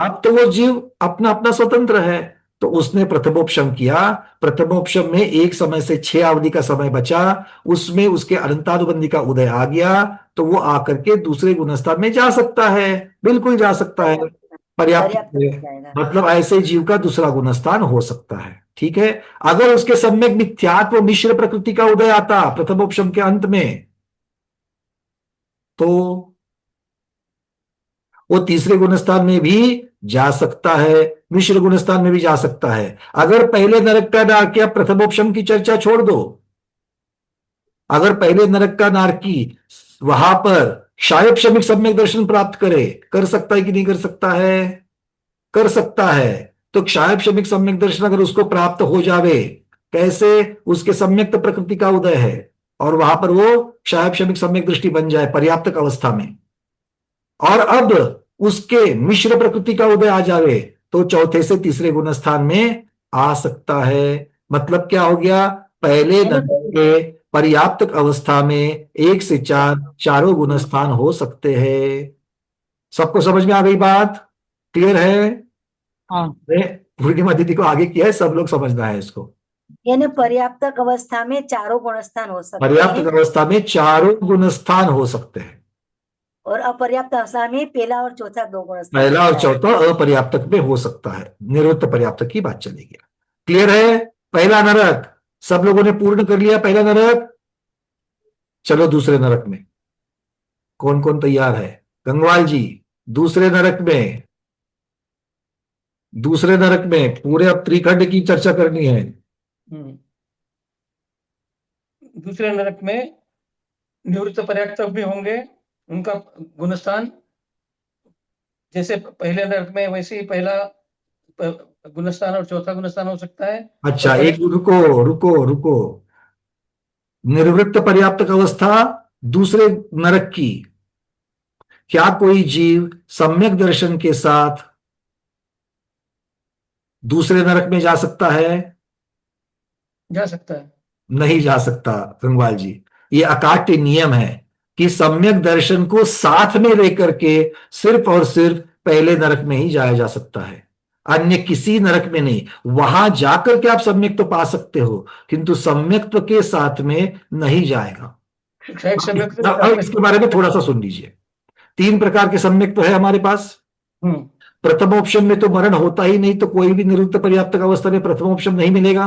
अब तो वो जीव अपना अपना स्वतंत्र है, तो उसने प्रथमोपशम किया, प्रथमोपशम में एक समय से 6 अवधि का समय बचा, उसमें उसके अनंतानुबंधी का उदय आ गया, तो वो आकर के दूसरे गुणस्थान में जा सकता है, बिल्कुल जा सकता है, पर्याप्त है। मतलब ऐसे जीव का दूसरा गुणस्थान हो सकता है, ठीक है। अगर उसके सम्यक मिथ्यात्व मिश्र प्रकृति का उदय आता प्रथमोपशम के अंत में, तो वो तीसरे गुणस्थान में भी जा सकता है, मिश्र गुणस्थान में भी जा सकता है। अगर पहले नरक का नारकी, प्रथमोपशम की चर्चा छोड़ दो, अगर पहले नरक का नारकी वहां पर शायद क्षमिक सम्यक दर्शन प्राप्त करे, कर सकता है कि नहीं कर सकता है? कर सकता है। तो क्षायब क्षमिक सम्यक दर्शन अगर उसको प्राप्त हो जावे, कैसे? उसके सम्यक्त प्रकृति का उदय है, और वहां पर वो क्षायब क्षमिक सम्यक दृष्टि बन जाए पर्याप्तक अवस्था में, और अब उसके मिश्र प्रकृति का उदय आ जावे, तो चौथे से तीसरे गुणस्थान में आ सकता है। मतलब क्या हो गया? पहले नरक के पर्याप्तक अवस्था में 1 से 4 चारों गुणस्थान हो सकते हैं। सबको समझ में आ गई बात? क्लियर है? हाँ। पूर्णिमा दीदी को आगे किया है, सब लोग समझना है इसको। यानी पर्याप्तक अवस्था में चारों गुणस्थान हो सकते पर्याप्त हैं अवस्था में चारों गुणस्थान हो सकते हैं, और अपर्याप्त अवस्था में पहला और चौथा दो गुणस्थान पहला और होता है। चौथा अपर्याप्तक में हो सकता है, निवृत्त पर्याप्तक की बात चलेगी। क्लियर है? पहला नरक सब लोगों ने पूर्ण कर लिया, पहला नरक। चलो दूसरे नरक में कौन कौन तैयार है? गंगवाल जी, दूसरे नरक में, दूसरे नरक में पूरे अब त्रिखंड की चर्चा करनी है। दूसरे नरक में निवृत्त पर्याप्तक भी होंगे, उनका गुणस्थान जैसे पहले नरक में वैसे ही पहला गुणस्थान और चौथा गुणस्थान हो सकता है। अच्छा, और एक रुको रुको रुको, निर्वृत्त पर्याप्तक अवस्था दूसरे नरक की, क्या कोई जीव सम्यक दर्शन के साथ दूसरे नरक में जा सकता है? जा सकता है। नहीं जा सकता गंगवाल जी, ये अकाट्य नियम है कि सम्यक दर्शन को साथ में लेकर के सिर्फ और सिर्फ पहले नरक में ही जाया जा सकता है, अन्य किसी नरक में नहीं। वहां जाकर के आप सम्यक तो पा सकते हो, किंतु सम्यक्त्व के साथ में नहीं जाएगा। अब इसके बारे में थोड़ा सा सुन लीजिए। 3 प्रकार के सम्यक्त्व है हमारे पास। प्रथम ऑप्शन में तो मरण होता ही नहीं, तो कोई भी निवृत्त पर्याप्तक अवस्था में प्रथम ऑप्शन नहीं मिलेगा।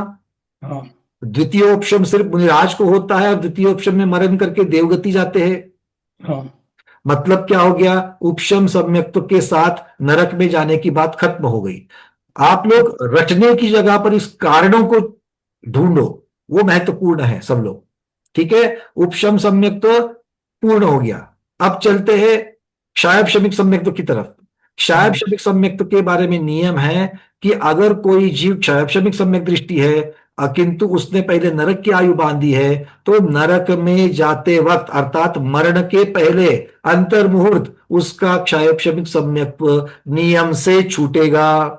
द्वितीय ऑप्शन सिर्फ मुनिराज को होता है, और द्वितीय ऑप्शन में मरण करके देवगति जाते हैं। मतलब क्या हो गया? उपशम सम्यक्त्व के साथ नरक में जाने की बात खत्म हो गई। आप लोग रटने की जगह पर इस कारणों को ढूंढो, वो महत्वपूर्ण है सब लोग। ठीक है, उपशम सम्यक्त्व पूर्ण हो गया। अब चलते हैं क्षायब शमिक सम्यक्त्व की तरफ। क्षायब शमिक सम्यक्त्व के बारे में नियम है कि अगर कोई जीव क्षायब शमिक सम्यक दृष्टि है किंतु उसने पहले नरक की आयु बांधी है, तो नरक में जाते वक्त अर्थात मरण के पहले अंतर मुहूर्त उसका क्षायब शमिक सम्यक्त्व नियम से छूटेगा।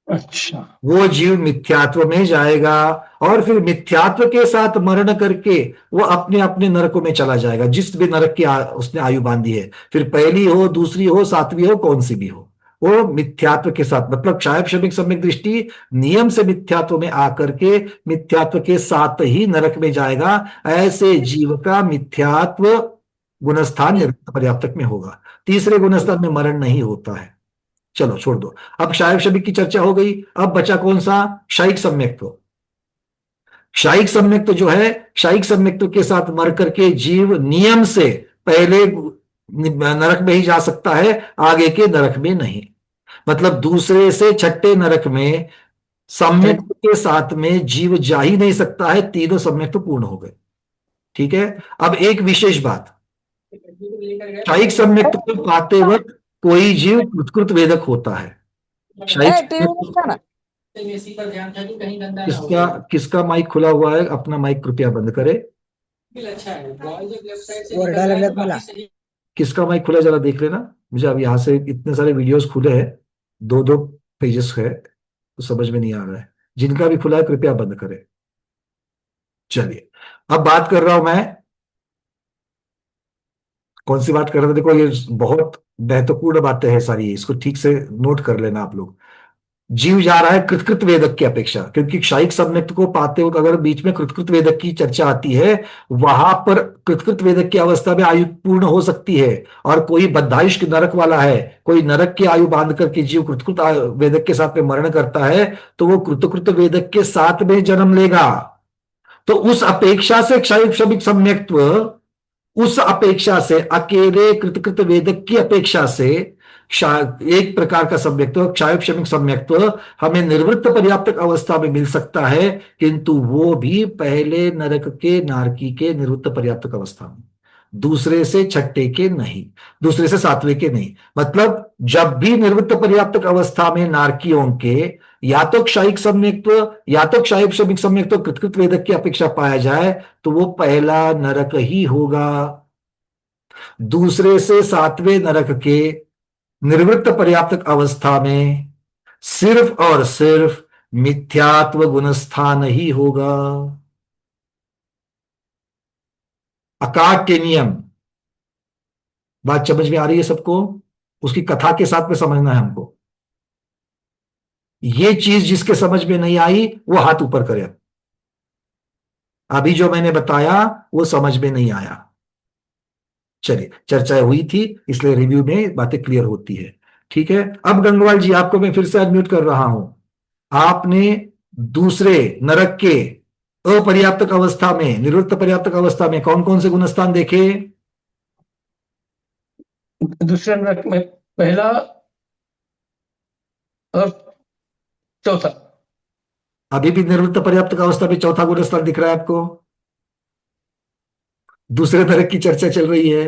अच्छा, वो जीव मिथ्यात्व में जाएगा और फिर मिथ्यात्व के साथ मरण करके वो अपने अपने नरकों में चला जाएगा, जिस भी नरक की उसने आयु बांधी है, फिर पहली हो, दूसरी हो, 7वीं हो, कौन सी भी हो, वो मिथ्यात्व के साथ, मतलब क्षायब शमिक सम्यक दृष्टि नियम से मिथ्यात्व में आकर के मिथ्यात्व के साथ ही नरक में जाएगा। ऐसे जीव का मिथ्यात्व गुणस्थान निवृत्त पर्याप्तक में होगा। तीसरे गुणस्थान में मरण नहीं होता है। चलो छोड़ दो, अब क्षायब शमिक की चर्चा हो गई। अब बचा कौन सा? क्षयिक सम्यक्त्व। क्षयिक सम्यक्त्व जो है, क्षयिक सम्यक्त्व के साथ मर करके जीव नियम से पहले नरक में ही जा सकता है, आगे के नरक में नहीं। मतलब दूसरे से छठे नरक में सम्यक्त्व के साथ में जीव जा ही नहीं सकता है, तीनों सम्यक्त्व पूर्ण हो गए। ठीक है, अब एक विशेष बात, क्षयिक सम्यक्त्व को पाते वक्त कोई जीव कृतकृत वेदक होता है। किसका माइक खुला हुआ है? अपना माइक कृपया बंद करे। किसका माइक खुला है जरा देख लेना। मुझे अब यहां से इतने सारे वीडियोस खुले हैं, 2-2 पेजेस है, तो समझ में नहीं आ रहा है। जिनका भी खुला है कृपया बंद करें। चलिए, अब बात कर रहा हूं मैं, कौन सी बात कर रहे थे? देखो, ये बहुत महत्वपूर्ण बातें हैं सारी, इसको ठीक से नोट कर लेना आप लोग। जीव जा रहा है कृतकृत वेदक की अपेक्षा, क्योंकि क्षयिक सम्यक्त्व को पाते वक्त अगर बीच में कृतकृत वेदक की चर्चा आती है, वहां पर कृतकृत वेदक की अवस्था में आयु पूर्ण हो सकती है, और कोई बद्धायुष्क नरक वाला है, कोई नरक की आयु बांध करके जीव कृतकृत वेदक के साथ में मरण करता है, तो वो कृतकृत वेदक के साथ में जन्म लेगा। तो उस अपेक्षा से क्षयिक शमिक सम्यक्त्व, उस अपेक्षा से अकेले कृतकृत वेदक की अपेक्षा से एक प्रकार का सम्यक्त्व, क्षायब शमिक सम्यक्त्व हमें निवृत्त पर्याप्तक अवस्था में मिल सकता है, किंतु वो भी पहले नरक के नारकी के निवृत्त पर्याप्तक अवस्था में, दूसरे से छठे के नहीं, दूसरे से 7वें के नहीं। मतलब जब भी निवृत्त पर्याप्तक अवस्था में नारकियों के या तो क्षयिक सम्यक्त्व या तो क्षायब शमिक सम्यक्त्व कृतकृत वेदक की अपेक्षा पाया जाए, तो वो पहला नरक ही होगा। दूसरे से 7वें नरक के निवृत्त पर्याप्तक अवस्था में सिर्फ और सिर्फ मिथ्यात्व गुणस्थान ही होगा। अकाट्य नियम, बात समझ में आ रही है सबको? उसकी कथा के साथ में समझना है हमको। ये चीज जिसके समझ में नहीं आई वो हाथ ऊपर करे। अभी जो मैंने बताया वो समझ में नहीं आया। चलिए, चर्चा हुई थी इसलिए रिव्यू में बातें क्लियर होती है। ठीक है, अब गंगवाल जी आपको मैं फिर से अनम्यूट कर रहा हूं। आपने दूसरे नरक के अपर्याप्तक अवस्था में, निवृत्त पर्याप्तक अवस्था में कौन कौन से गुणस्थान देखे? दूसरे नरक में पहला और चौथा। अभी भी निवृत्त पर्याप्तक अवस्था में चौथा गुणस्थान दिख रहा है आपको? दूसरे नरक की चर्चा चल रही है।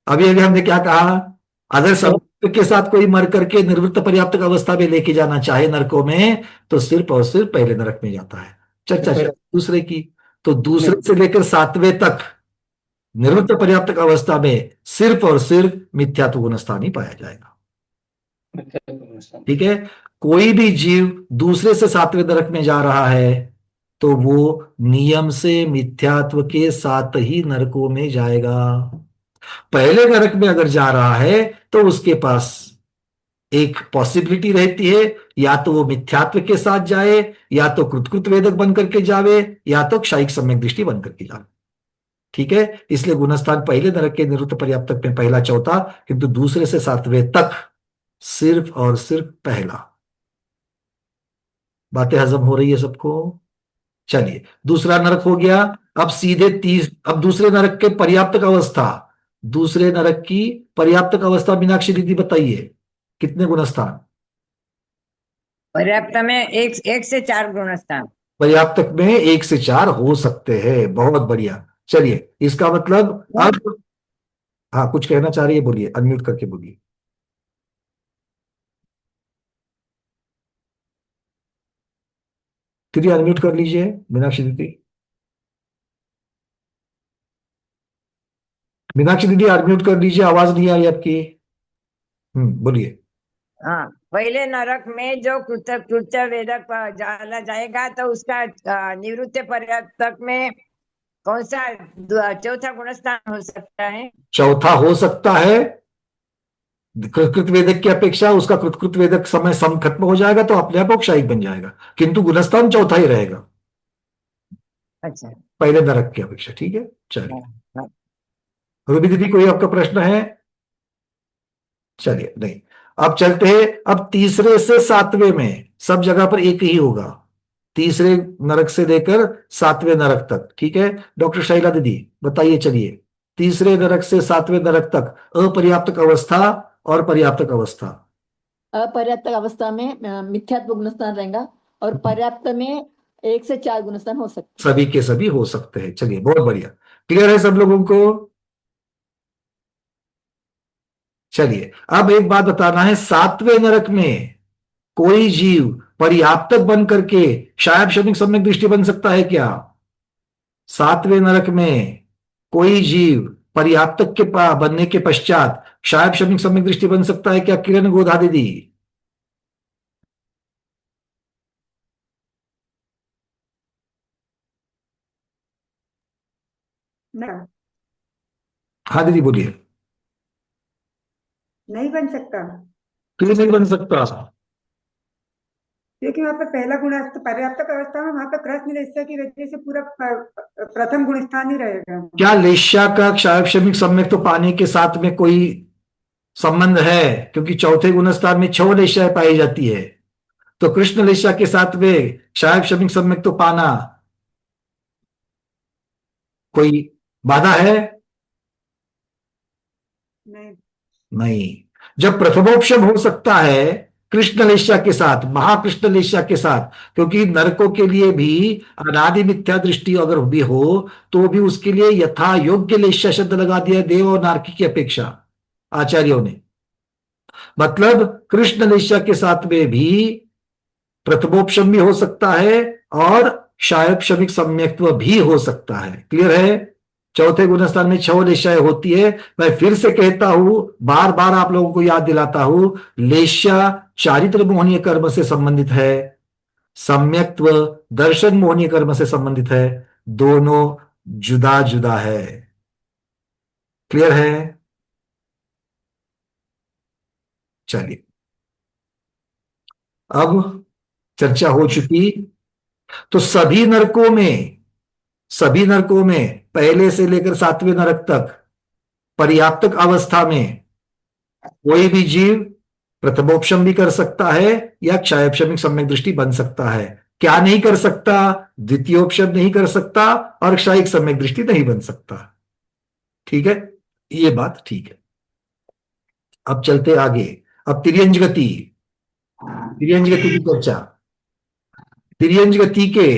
अभी अभी हमने क्या कहा? अगर सब के साथ कोई मर करके निवृत्त पर्याप्तक अवस्था में लेके जाना चाहे नरकों में, तो सिर्फ और सिर्फ पहले नरक में जाता है। चर्चा चल दूसरे की। तो दूसरे से लेकर सातवें तक निवृत्त पर्याप्तक अवस्था में सिर्फ और सिर्फ मिथ्यात्व गुणस्थान ही पाया जाएगा। ठीक है, कोई भी जीव दूसरे से सातवें नरक में जा रहा है तो वो नियम से मिथ्यात्व के साथ ही नरकों में जाएगा। पहले नरक में अगर जा रहा है तो उसके पास एक पॉसिबिलिटी रहती है, या तो वो मिथ्यात्व के साथ जाए, या तो कृतकृत वेदक बन करके जावे, या तो क्षयिक सम्यक दृष्टि बन करके जावे। ठीक है, इसलिए गुणस्थान पहले नरक के निवृत्त पर्याप्तक में पहला चौथा, किंतु दूसरे से सातवें तक सिर्फ और सिर्फ पहला। बातें हजम हो रही है सबको? चलिए, दूसरा नरक हो गया। अब सीधे अब दूसरे नरक के पर्याप्तक अवस्था, दूसरे नरक की पर्याप्तक अवस्था मीनाक्षी दीदी बताइए, कितने गुणस्थान? पर्याप्त में एक से 4 गुणस्थान। पर्याप्तक में 1 से 4 हो सकते हैं। बहुत बढ़िया। चलिए, इसका मतलब अब, हाँ कुछ कहना चाह रही है, बोलिए, अनम्यूट करके बोलिए। दीदी अनम्यूट कर लीजिए, मीनाक्षी दीदी। मीनाक्षी दीदी अनम्यूट कर लीजिए, आवाज नहीं आ रही आपकी। बोलिए। हाँ, पहले नरक में जो कृत्य वेदक डाला जाएगा तो उसका निवृत्त पर्याप्तक में कौन सा चौथा गुणस्थान हो सकता है? चौथा हो सकता है। कृतकृत वेदक की अपेक्षा उसका कृतकृत वेदक समय सम खत्म हो जाएगा तो अपने आप वो क्षयिक बन जाएगा, किंतु गुणस्थान चौथा ही रहेगा। अच्छा, पहले नरक की अपेक्षा। ठीक है, चलिए। हाँ। रूबी दीदी कोई आपका प्रश्न है? चलिए, नहीं। अब चलते हैं, अब तीसरे से सातवें में सब जगह पर एक ही होगा, तीसरे नरक से लेकर सातवें नरक तक। ठीक है, डॉक्टर शैला दीदी बताइए। चलिए, तीसरे नरक से सातवें नरक तक अपर्याप्तक अवस्था और पर्याप्तक अवस्था। अपर्याप्त अवस्था में मिथ्यात्व गुणस्थान रहेगा और पर्याप्त में 1 से 4 गुणस्थान हो सकते हैं। सभी के सभी हो सकते हैं। चलिए, बहुत बढ़िया। क्लियर है सब लोगों को? चलिए, अब एक बात बताना है, सातवें नरक में कोई जीव पर्याप्तक बन करके शायद क्षणिक सम्यक दृष्टि बन सकता है क्या? सातवें नरक में कोई जीव पर्याप्तक के बनने के पश्चात शायद क्षणिक सम्यक दृष्टि बन सकता है क्या? किरण गोधा दीदी। हाँ दीदी बोलिए। नहीं बन सकता। क्यों नहीं बन सकता? क्योंकि वहां पर पहला गुण पर्याप्तक अवस्था में वहां पर कृष्ण लेस्या की वजह से पूरा प्रथम गुणस्थान ही रहेगा। क्या लेस्या का क्षारक्षमिक सम्यक तो पाने के साथ में कोई संबंध है? क्योंकि चौथे गुणस्थान में 6 लेस्याएं पाई जाती है, तो कृष्ण लेस्या के साथ में क्षारक्षमिक सम्यक तो पाना कोई बाधा है? नहीं। नहीं। जब प्रथमोपशम हो सकता है कृष्ण लेस्या के साथ, महाकृष्ण लेस्या के साथ, क्योंकि नरकों के लिए भी अनादि मिथ्या दृष्टि अगर भी हो तो भी उसके लिए यथा योग्य लेस्या शब्द लगा दिया देव और नारकी की अपेक्षा आचार्यों ने। मतलब कृष्ण लेस्या के साथ में भी प्रथमोपशम भी हो सकता है और शायद क्षमिक सम्यक्त्व भी हो सकता है। क्लियर है? चौथे गुणस्थान में 6 लेस्याएं होती है। मैं फिर से कहता हूं, बार बार आप लोगों को याद दिलाता हूं, लेस्या चारित्र मोहनीय कर्म से संबंधित है, सम्यक्त्व दर्शन मोहनीय कर्म से संबंधित है। दोनों जुदा जुदा है। क्लियर है? चलिए, अब चर्चा हो चुकी। तो सभी नरकों में पहले से लेकर 7वें नरक तक पर्याप्तक अवस्था में कोई भी जीव प्रथमोपशम भी कर सकता है या क्षयोपशमिक सम्यक दृष्टि बन सकता है। क्या नहीं कर सकता? द्वितीयोपशम नहीं कर सकता और क्षयिक सम्यक दृष्टि नहीं बन सकता। ठीक है, ये बात ठीक है। अब चलते आगे। अब तिर्यंज गति की चर्चा। तिर्यंज गति के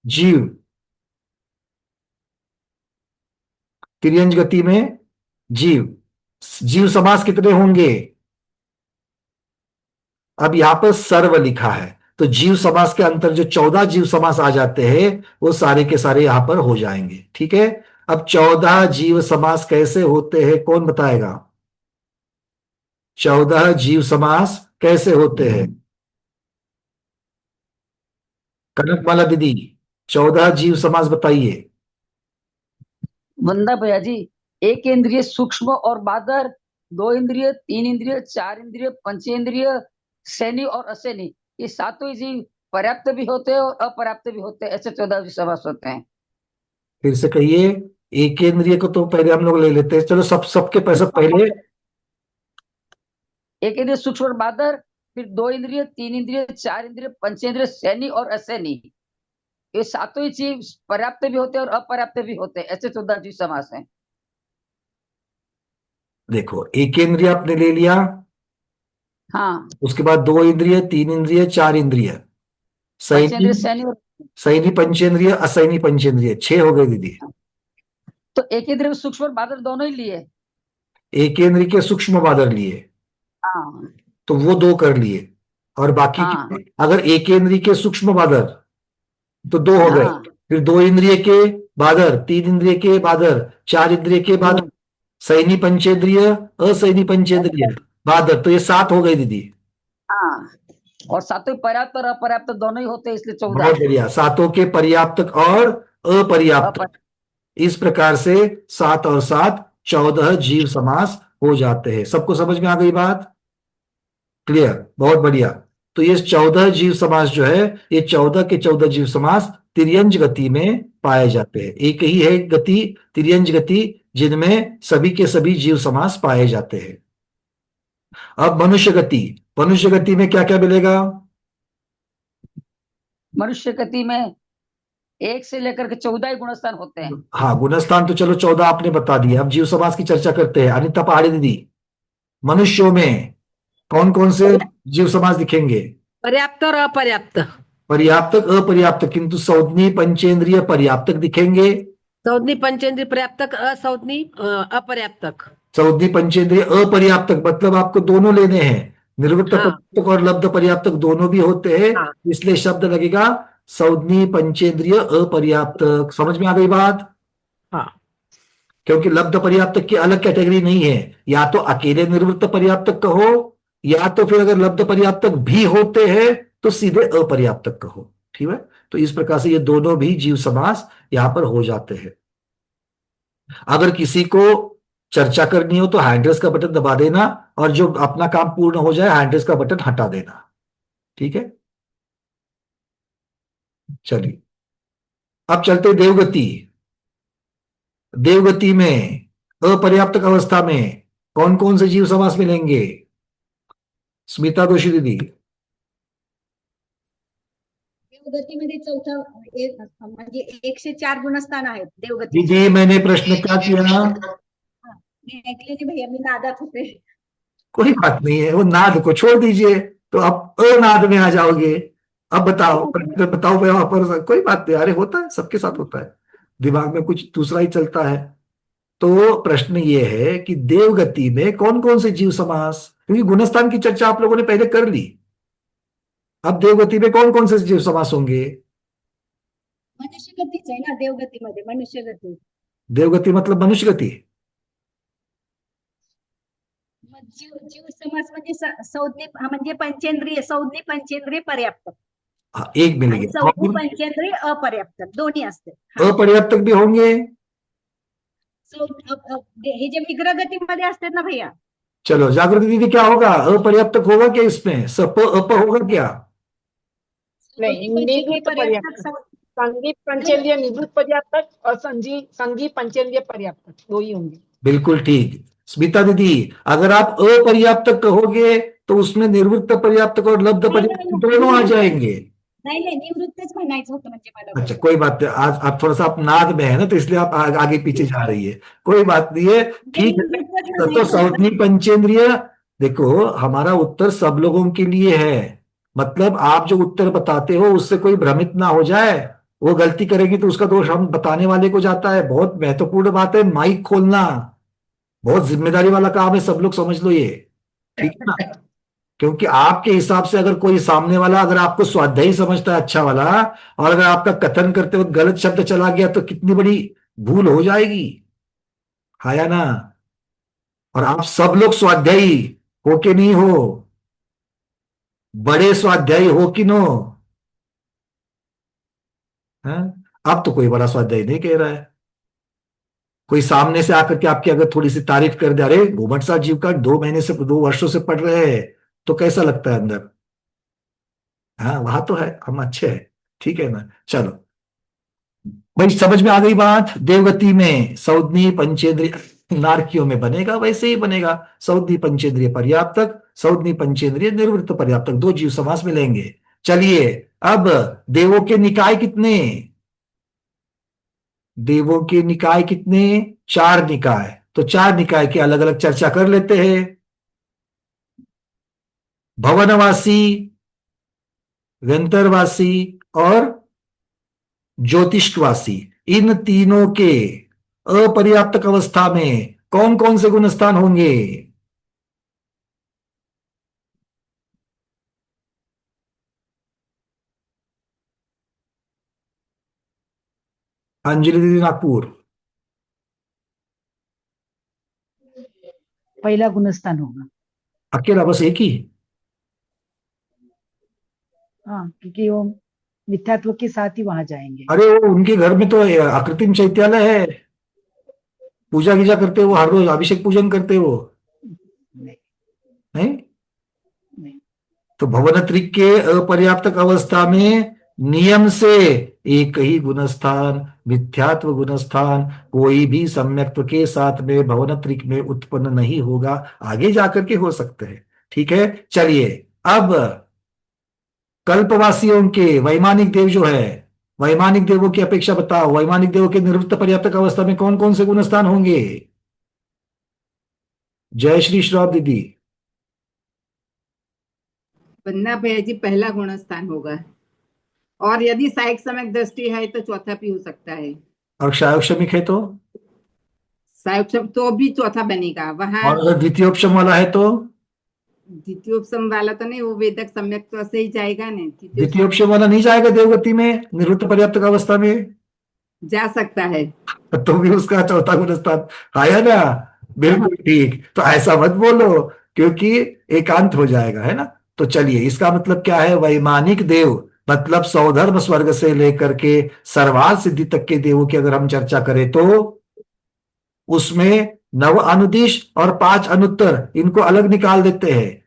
जीव, तिर्यंज गति में जीव समास कितने होंगे? अब यहां पर सर्व लिखा है, तो जीव समास के अंतर जो 14 जीव समास आ जाते हैं वो सारे के सारे यहां पर हो जाएंगे। ठीक है, अब 14 जीव समास कैसे होते हैं, कौन बताएगा? 14 जीव समास कैसे होते हैं? कनकमाला दीदी, 14 जीव समास बताइए। वंदा भैया जी, एक इंद्रिय सूक्ष्म और बादर, 2 इंद्रिय, 3 इंद्रिय, 4 इंद्रिय, पंचेंद्रिय, सैनी और असैनी, ये सातों जीव पर्याप्त भी होते हैं और अपर्याप्त भी होते हैं। ऐसे 14 जीव समास होते हैं। फिर से कहिए। एक इंद्रिय को तो पहले हम लोग ले लेते हैं, चलो सबके पैसे पहले। एक इंद्रिय सूक्ष्म और बादर, फिर 2 इंद्रिय, 3 इंद्रिय, 4 इंद्रिय, पंचेंद्रिय, सैनी और असैनी, ये सातों ही जीव पर्याप्त भी होते हैं और अपर्याप्त भी होते हैं। ऐसे 14 जीव समास हैं। देखो, एक इंद्रिय आपने ले लिया, हाँ, उसके बाद 2 इंद्रिय, 3 इंद्रिय, 4 इंद्रिय, पंचेंद्रिय, सैनी और सैनी पंचेंद्रिय, असैनी पंचेंद्रिय, 6 हो गए दीदी। तो एक इंद्रिय सूक्ष्म और बादर दोनों ही लिए। एक इंद्रिय के सूक्ष्म बादर लिए, हाँ, तो वो 2 कर लिए, और बाकी हाँ, अगर एक इंद्रिय के सूक्ष्म बादर तो 2 हो गए, हाँ, फिर 2 इंद्रिय के बादर, 3 इंद्रिय के बादर, 4 इंद्रिय के बादर, सैनी पंचेंद्रिय, असैनी पंचेंद्रिय, बादर, तो ये 7 हो गए दीदी। हाँ, और सातों पर्याप्त और अपर्याप्त दोनों ही होते हैं, इसलिए 14। बहुत बढ़िया, सातों के पर्याप्तक और अपर्याप्त, इस प्रकार से 7 और 7 14 जीव समास हो जाते हैं। सबको समझ में आ गई बात? क्लियर, बहुत बढ़िया। तो ये 14 जीव समास जो है, ये 14 के 14 जीव समास तिर्यंज गति में पाए जाते हैं। एक ही है गति, तिर्यंज गति, जिनमें सभी के सभी जीव समास पाए जाते हैं। अब मनुष्य गति में क्या क्या मिलेगा? मनुष्य गति में 1 से लेकर के 14 ही गुणस्थान होते हैं। हाँ, गुणस्थान तो चलो 14 आपने बता दिया। अब जीव समास की चर्चा करते हैं। अनिता पहाड़ी दीदी, मनुष्यों में कौन कौन से जीव समास दिखेंगे? पर्याप्त और अपर्याप्त। पर्याप्तक, अपर्याप्त, किंतु सौदनी पंचेंद्रिय पर्याप्तक दिखेंगे। सौदनी पंचेंद्रिय पर्याप्तक, असौदनी अपर्याप्तक। सौदनी पंचेंद्रिय अपर्याप्तक मतलब आपको दोनों लेने हैं, निर्वृत्त पर्याप्तक और लब्ध पर्याप्तक दोनों भी होते हैं। इसलिए शब्द लगेगा सौदनी पंचेंद्रिय अपर्याप्तक। समझ में आ गई बात? हाँ, क्योंकि लब्ध पर्याप्तक की अलग कैटेगरी नहीं है, या तो अकेले निर्वृत्त पर्याप्तक कहो, या तो फिर अगर लब्ध पर्याप्तक भी होते हैं तो सीधे अपर्याप्तक कहो। ठीक है, तो इस प्रकार से ये दोनों भी जीव समास यहां पर हो जाते हैं। अगर किसी को चर्चा करनी हो तो हैंडरेस का बटन दबा देना, और जो अपना काम पूर्ण हो जाए हैंडरेस का बटन हटा देना। ठीक है, चलिए अब चलते देवगति में अपर्याप्तक अवस्था में कौन कौन से जीव समास मिलेंगे? स्मिता दोषी दीदी। देवगतीमध्ये चौथा म्हणजे 1 से 4 गुणस्थान आहेत देवगती। दीदी मैंने प्रश्न क्या किया? मी ऐकले नहीं भैया, मी नादात होते। कोई बात नहीं है, वो नाद को छोड़ दीजिए, तो आप अनाद में आ जाओगे। अब बताओ वहां पर, कोई बात नहीं, अरे होता है, सबके साथ होता है, दिमाग में कुछ दूसरा ही चलता है। तो प्रश्न ये है कि देवगति में कौन कौन से जीव समास, क्योंकि गुणस्थान की चर्चा आप लोगों ने पहले कर ली, अब देवगति में कौन कौन से जीव समास होंगे? मनुष्य गतीच आहे ना देवगतीमध्ये, मनुष्य गती। देवगति मतलब मनुष्य गति। जीव समास म्हणजे संज्ञे म्हणजे पंचेंद्रिय, संज्ञे पंचेंद्रिय पर्याप्त। हाँ, एक मिल आणि गया। संज्ञे पंचेंद्रिय अपर्याप्त दोन्ही असते। अपर्याप्तक भी होंगे। हे जे विग्रह गतीमध्ये असतात ना भैया, चलो जागृति दीदी, क्या होगा? अपर्याप्तक होगा क्या इसमें? सप अप होगा क्या? सौदी नहीं, पंचेंद्रिय निवृत्त पर्याप्तक पर्याप्तक, संगी पंचेंद्रिय निवृत्त पर्याप्तक और संगी पंचेंद्रिय पर्याप्तक, दो ही होंगे। बिल्कुल ठीक। स्मिता दीदी, अगर आप अपर्याप्तक कहोगे तो उसमें निर्वृत्त पर्याप्तक और लब्ध नाही, पर्याप्तक दोनों आ जाएंगे। नाही निवृत्तच म्हणायचं होतं म्हणजे मला अच्छा बरोबर. कोई बात नहीं, आज आप थोड़ा सा आप नाद में है ना, तो इसलिए आप आगे पीछे जा रही है। कोई बात नहीं है, ठीक है। निवृत्तच तो म्हणायचं होतं. सौतनी पंचेंद्रिय, देखो हमारा उत्तर सब लोगों के लिए है। मतलब आप जो उत्तर बताते हो उससे कोई भ्रमित ना हो जाए, वो गलती करेंगे तो उसका दोष हम बताने वाले को जाता है। बहुत महत्वपूर्ण बात है माइक खोलना, बहुत जिम्मेदारी वाला काम है, सब लोग समझ लो ये, ठीक है ना? क्योंकि आपके हिसाब से अगर कोई सामने वाला अगर आपको स्वाध्यायी समझता है अच्छा वाला, और अगर आपका कथन करते वक्त गलत शब्द चला गया तो कितनी बड़ी भूल हो जाएगी, हाँ या ना? और आप सब लोग स्वाध्यायी हो कि नहीं हो? बड़े स्वाध्यायी हो कि नो? हैं? अब तो कोई बड़ा स्वाध्यायी नहीं कह रहा है। कोई सामने से आकर के आपकी अगर थोड़ी सी तारीफ कर दे, अरे घूमट साहब जीव का 2 महीने से 2 वर्षों से पढ़ रहे हैं, तो कैसा लगता है अंदर? हाँ वहां तो है, हम अच्छे हैं, ठीक है ना? चलो भाई, समझ में आ गई बात? देवगति में सौदनी पंचेंद्रिय नारकियों में बनेगा वैसे ही बनेगा। सौदनी पंचेंद्रिय पर्याप्तक, सौदनी पंचेंद्रिय निर्वृत्त पर्याप्तक, दो जीव समास मिलेंगे। चलिए, अब देवों के निकाय कितने? देवों के निकाय कितने? 4 निकाय। तो 4 निकाय की अलग अलग चर्चा कर लेते हैं। भवनवासी, व्यंतरवासी और ज्योतिषवासी, इन तीनों के अपर्याप्तक अवस्था में कौन कौन से गुण स्थान होंगे? अंजलि दीदी नागपुर। पहला गुणस्थान होगा। अकेला बस एक ही? हाँ, क्योंकि वो मिथ्यात्व के साथ ही वहां जाएंगे। अरे वो उनके घर में तो आकृतिम चैत्यालय है, पूजा गीजा करते वो, हर रोज अभिषेक पूजन करते वो, नहीं? तो भवनत्रिक के अपर्याप्तक अवस्था में नियम से एक ही गुणस्थान, मिथ्यात्व गुणस्थान, कोई भी सम्यक्त्व के साथ में भवनत्रिक में उत्पन्न नहीं होगा। आगे जाकर के हो सकते हैं, ठीक है। चलिए, अब कल्पवासियों के वैमानिक देव जो है, वैमानिक देवों की अपेक्षा बताओ, वैमानिक देवों के निवृत्त पर्याप्तक अवस्था में कौन कौन से गुणस्थान होंगे? जय श्री श्रॉफ दीदी। बन्ना भैया जी पहला गुणस्थान होगा, और यदि सहायक सम्यक दृष्टि है तो चौथा भी हो सकता है। और क्षायोक्षमिक है तो? सहायक तो भी चौथा बनेगा वहां। और अगर द्वितीयोपशम वाला है तो? द्वितीयोपशम वाला तो नहीं, वो वेदक सम्यक तो से ही जाएगा नहीं। द्वितीयोपशम वाला नहीं जाएगा देवगति में निवृत्त पर्याप्तक अवस्था में? जा सकता है तो भी उसका चौथा गुणस्थान आया ना? बिल्कुल ठीक। तो ऐसा मत बोलो, क्योंकि एकांत हो जाएगा, है ना? तो चलिए, इसका मतलब क्या है? वैमानिक देव मतलब सौधर्म स्वर्ग से लेकर के सर्वार्थ सिद्धि तक के देवों की अगर हम चर्चा करें तो उसमें 9 अनुदिश और 5 अनुत्तर, इनको अलग निकाल देते हैं।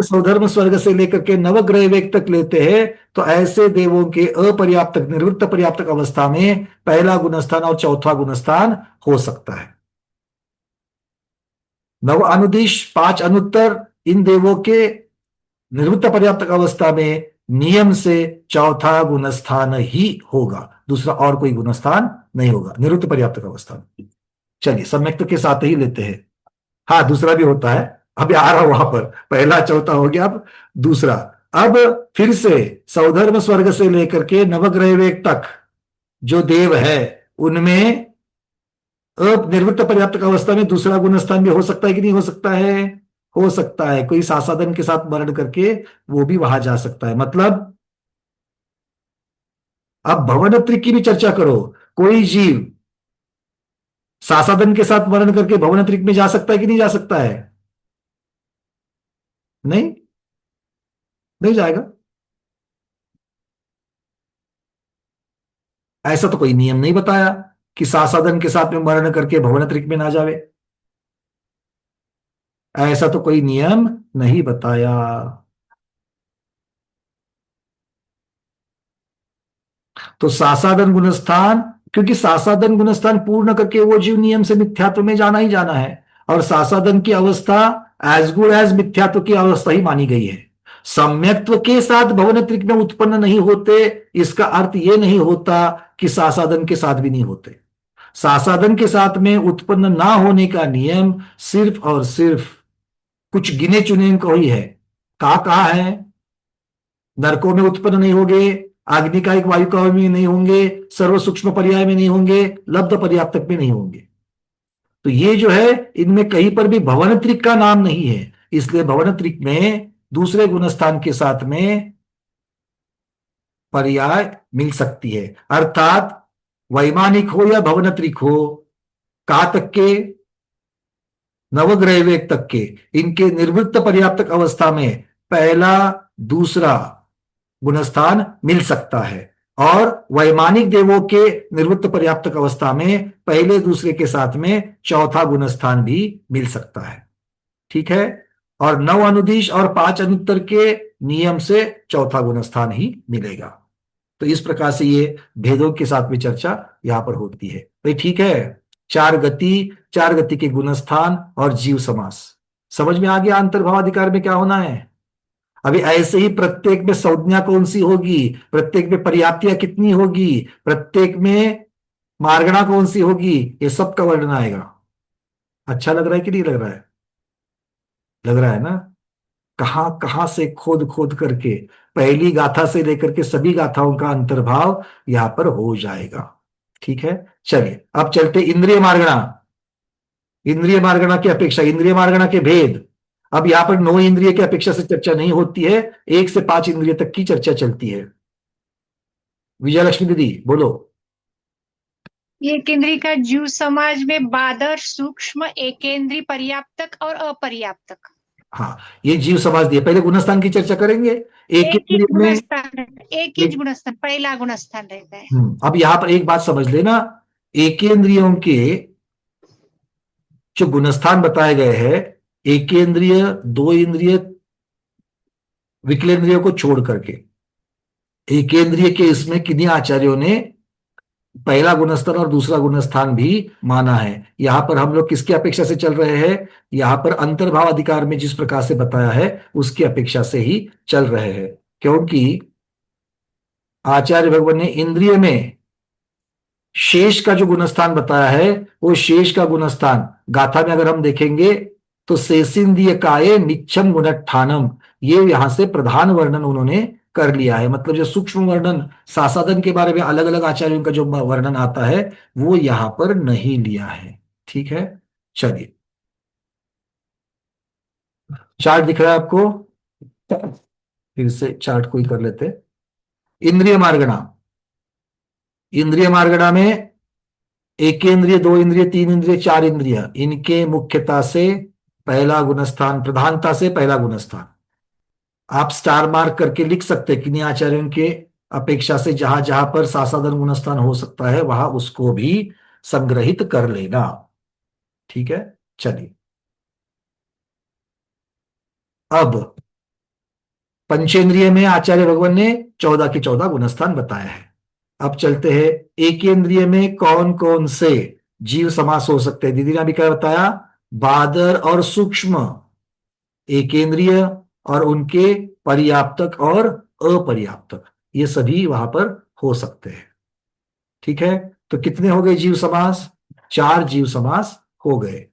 सौधर्म स्वर्ग से लेकर के नवग्रह वेग तक लेते हैं, तो ऐसे देवों के अपर्याप्तक निवृत्त पर्याप्तक अवस्था में पहला गुणस्थान और चौथा गुणस्थान हो सकता है। 9 अनुदिश 5 अनुत्तर, इन देवों के निवृत्त पर्याप्तक अवस्था में नियम से चौथा गुणस्थान ही होगा, दूसरा और कोई गुणस्थान नहीं होगा निवृत्त पर्याप्तक अवस्था में। चलिए, सम्यक्त के साथ ही लेते हैं। हाँ, दूसरा भी होता है, अभी आ रहा वहां पर। पहला चौथा हो गया, अब दूसरा। अब फिर से सौधर्म स्वर्ग से लेकर के नवग्रह वेग तक जो देव है उनमें निवृत्त पर्याप्तक अवस्था में दूसरा गुणस्थान भी हो सकता है कि नहीं हो सकता है? हो सकता है। कोई सासाधन के साथ मरण करके वो भी वहां जा सकता है। मतलब अब भवनत्रिक की भी चर्चा करो, कोई जीव सासाधन के साथ मरण करके भवनत्रिक में जा सकता है कि नहीं जा सकता है? नहीं, नहीं जाएगा। ऐसा तो कोई नियम नहीं बताया कि सासाधन के साथ में मरण करके भवनत्रिक में ना जावे। ऐसा तो कोई नियम नहीं बताया। तो सासादन गुणस्थान, क्योंकि सासादन गुणस्थान पूर्ण करके वो जीव नियम से मिथ्यात्व में जाना ही जाना है, और सासादन की अवस्था एज गुड एज मिथ्यात्व की अवस्था ही मानी गई है। सम्यक्त्व के साथ भवनत्रिक में उत्पन्न नहीं होते, इसका अर्थ यह नहीं होता कि सासादन के साथ भी नहीं होते। सासादन के साथ में उत्पन्न ना होने का नियम सिर्फ और सिर्फ कुछ गिने चुने को ही है। कहा है? नरकों में उत्पन्न नहीं होंगे, आग्निकायिक वायुका में नहीं होंगे, सर्व सूक्ष्म पर्याय में नहीं होंगे, लब्ध पर्याप्तक में नहीं होंगे। तो ये जो है, इनमें कहीं पर भी भवनत्रिक का नाम नहीं है, इसलिए भवनत्रिक में दूसरे गुणस्थान के साथ में पर्याय मिल सकती है। अर्थात वैमानिक हो या भवनत्रिक हो, कहा तक के? नवग्रह वेग तक के, इनके निर्वृत्त पर्याप्तक अवस्था में पहला दूसरा गुणस्थान मिल सकता है, और वैमानिक देवों के निर्वृत्त पर्याप्तक अवस्था में पहले दूसरे के साथ में चौथा गुणस्थान भी मिल सकता है। ठीक है? और 9 अनुदिश और 5 अनुत्तर के नियम से चौथा गुणस्थान ही मिलेगा। तो इस प्रकार से ये भेदों के साथ में चर्चा यहां पर होती है। भाई ठीक है, 4 गति के गुणस्थान और जीव समास समझ में आ गया। अंतर्भावाधिकार में क्या होना है? अभी ऐसे ही प्रत्येक में संज्ञा कौन सी होगी, प्रत्येक में पर्याप्तियां कितनी होगी, प्रत्येक में मार्गणा कौन सी होगी, ये सब का वर्णन आएगा। अच्छा लग रहा है कि नहीं लग रहा है? लग रहा है ना? कहां कहां से खोद खोद करके पहली गाथा से लेकर के सभी गाथाओं का अंतर्भाव यहां पर हो जाएगा। ठीक है, चलिए अब चलते इंद्रिय मार्गणा। इंद्रिय मार्गणा की अपेक्षा, इंद्रिय मार्गणा के भेद। अब यहां पर 9 इंद्रिय की अपेक्षा से चर्चा नहीं होती है, 1 से 5 इंद्रिय तक की चर्चा चलती है। विजयलक्ष्मी दीदी बोलो। एकेंद्रीय का जीव समाज में बादर, सूक्ष्म, एकेंद्रीय, पर्याप्तक और अपर्याप्तक। हाँ, ये जीव समाज दिए। पहले गुणस्थान की चर्चा करेंगे। एक ही गुणस्थान पहला गुणस्थान रहता है। अब यहां पर एक बात समझ लेना, एकेंद्रियों के जो गुणस्थान बताए गए हैं, एकेंद्रिय, 2 इंद्रिय, विकलेंद्रियों को छोड़ करके एकेंद्रिय के इसमें किन्हीं आचार्यों ने पहला गुणस्थान और दूसरा गुणस्थान भी माना है। यहां पर हम लोग किसकी अपेक्षा से चल रहे हैं? यहां पर अंतर्भाव अधिकार में जिस प्रकार से बताया है उसकी अपेक्षा से ही चल रहे हैं, क्योंकि आचार्य भगवान ने इंद्रिय में शेष का जो गुणस्थान बताया है, वो शेष का गुणस्थान गाथा में अगर हम देखेंगे तो शेषिंद्रिय काय निच्छम गुणठानम, ये यहां से प्रधान वर्णन उन्होंने कर लिया है। मतलब जो सूक्ष्म वर्णन सासादन के बारे में अलग अलग आचार्यों का जो वर्णन आता है वो यहां पर नहीं लिया है। ठीक है, चलिए चार्ट दिख रहा है आपको? फिर से चार्ट को ही कर लेते। इंद्रिय मार्गणा, इंद्रिय मार्गणा में एकेंद्रिय, 2 इंद्रिय, 3 इंद्रिय, 4 इंद्रिय, इनके मुख्यता से पहला गुणस्थान, प्रधानता से पहला गुणस्थान आप स्टार मार्क करके लिख सकते हैं। किन्हीं आचार्यों के अपेक्षा से जहां जहां पर सासादन गुणस्थान हो सकता है वहां उसको भी संग्रहित कर लेना। ठीक है, चलिए अब पंचेंद्रिय में आचार्य भगवान ने 14 के 14 गुणस्थान बताया है। अब चलते हैं एकेंद्रिय में कौन कौन से जीव समास हो सकते हैं। दीदी ने अभी क्या बताया? बादर और सूक्ष्म एकेंद्रिय और उनके पर्याप्तक और अपर्याप्तक, ये सभी वहां पर हो सकते हैं। ठीक है, तो कितने हो गए जीव समास? 4 जीव समास हो गए।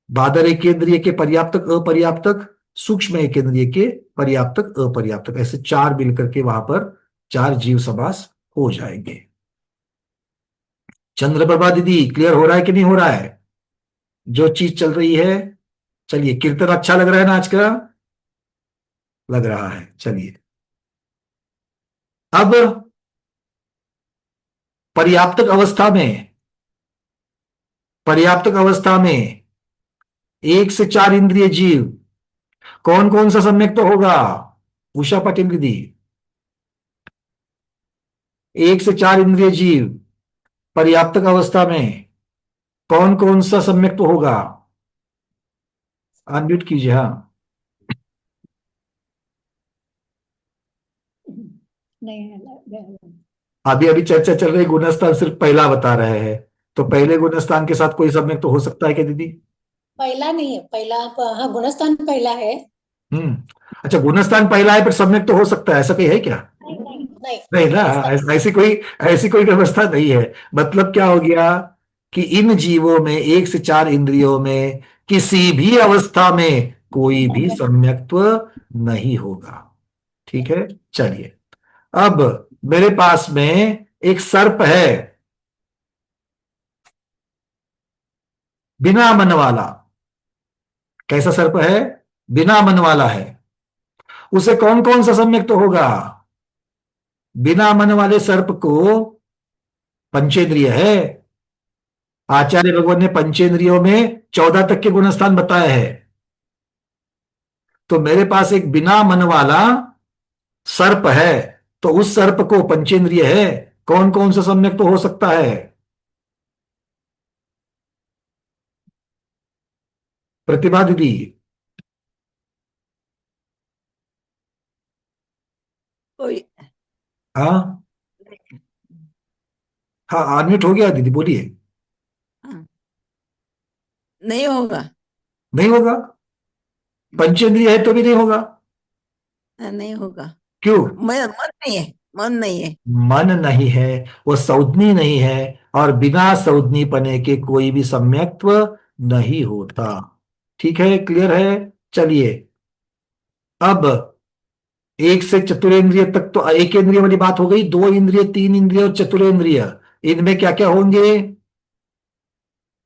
बादर एकेंद्रिय के पर्याप्तक अपर्याप्तक, सूक्ष्म एकेंद्रिय के पर्याप्तक अपर्याप्तक, ऐसे 4 मिलकर के वहां पर 4 जीव समास हो जाएंगे। चंद्रप्रभा दीदी क्लियर हो रहा है कि नहीं हो रहा है जो चीज चल रही है? चलिए, कीर्तन अच्छा लग रहा है ना आज का? लग रहा है। चलिए अब पर्याप्तक अवस्था में, पर्याप्तक अवस्था में 1 से 4 इंद्रिय जीव कौन कौन सा सम्यक तो होगा? उषा पाटिल दीदी, 1 से 4 इंद्रिय जीव पर्याप्तक अवस्था में कौन कौन सा सम्यक तो होगा? अनम्यूट कीजिए। हाँ, अभी अभी चर्चा चल रही, गुणस्थान सिर्फ पहला बता रहे हैं, तो पहले गुणस्थान के साथ कोई संबंध तो हो सकता है क्या दीदी? पहला नहीं है, पहला हाँ गुणस्थान पहला है। अच्छा, गुणस्थान पहला है पर सम्यक तो हो सकता है, ऐसा कहीं है क्या? नहीं नहीं नहीं नहीं ना, ऐसी कोई व्यवस्था नहीं है। मतलब क्या हो गया कि इन जीवों में 1 से 4 इंद्रियों में किसी भी अवस्था में कोई भी सम्यक्त्व नहीं होगा। ठीक है, चलिए। अब मेरे पास में एक सर्प है, बिना मन वाला। कैसा सर्प है? बिना मन वाला है। उसे कौन कौन सा सम्यक्त्व होगा? बिना मन वाले सर्प को पंचेंद्रिय है। आचार्य भगवान ने पंचेंद्रियों में 14 तक के गुणस्थान बताए हैं। तो मेरे पास एक बिना मन वाला सर्प है, तो उस सर्प को पंचेंद्रिय है, कौन कौन सा सम्यक तो हो सकता है? प्रतिभा दीदी। कोई हाँ हाँ, अनम्यूट हो गया दीदी, बोलिए। नहीं होगा। नहीं होगा? पंचेंद्रिय है तो भी नहीं होगा? नहीं होगा। क्यों? मन नहीं है, मन नहीं है। मन नहीं है, वो संज्ञी नहीं है, और बिना संज्ञी पने के कोई भी सम्यक्त्व नहीं होता। ठीक है, क्लियर है? चलिए, अब 1 से चतुरेंद्रिय तक तो एक इंद्रिय वाली बात हो गई। 2 इंद्रिय, 3 इंद्रिय और चतुरेंद्रिय, इनमें क्या क्या होंगे?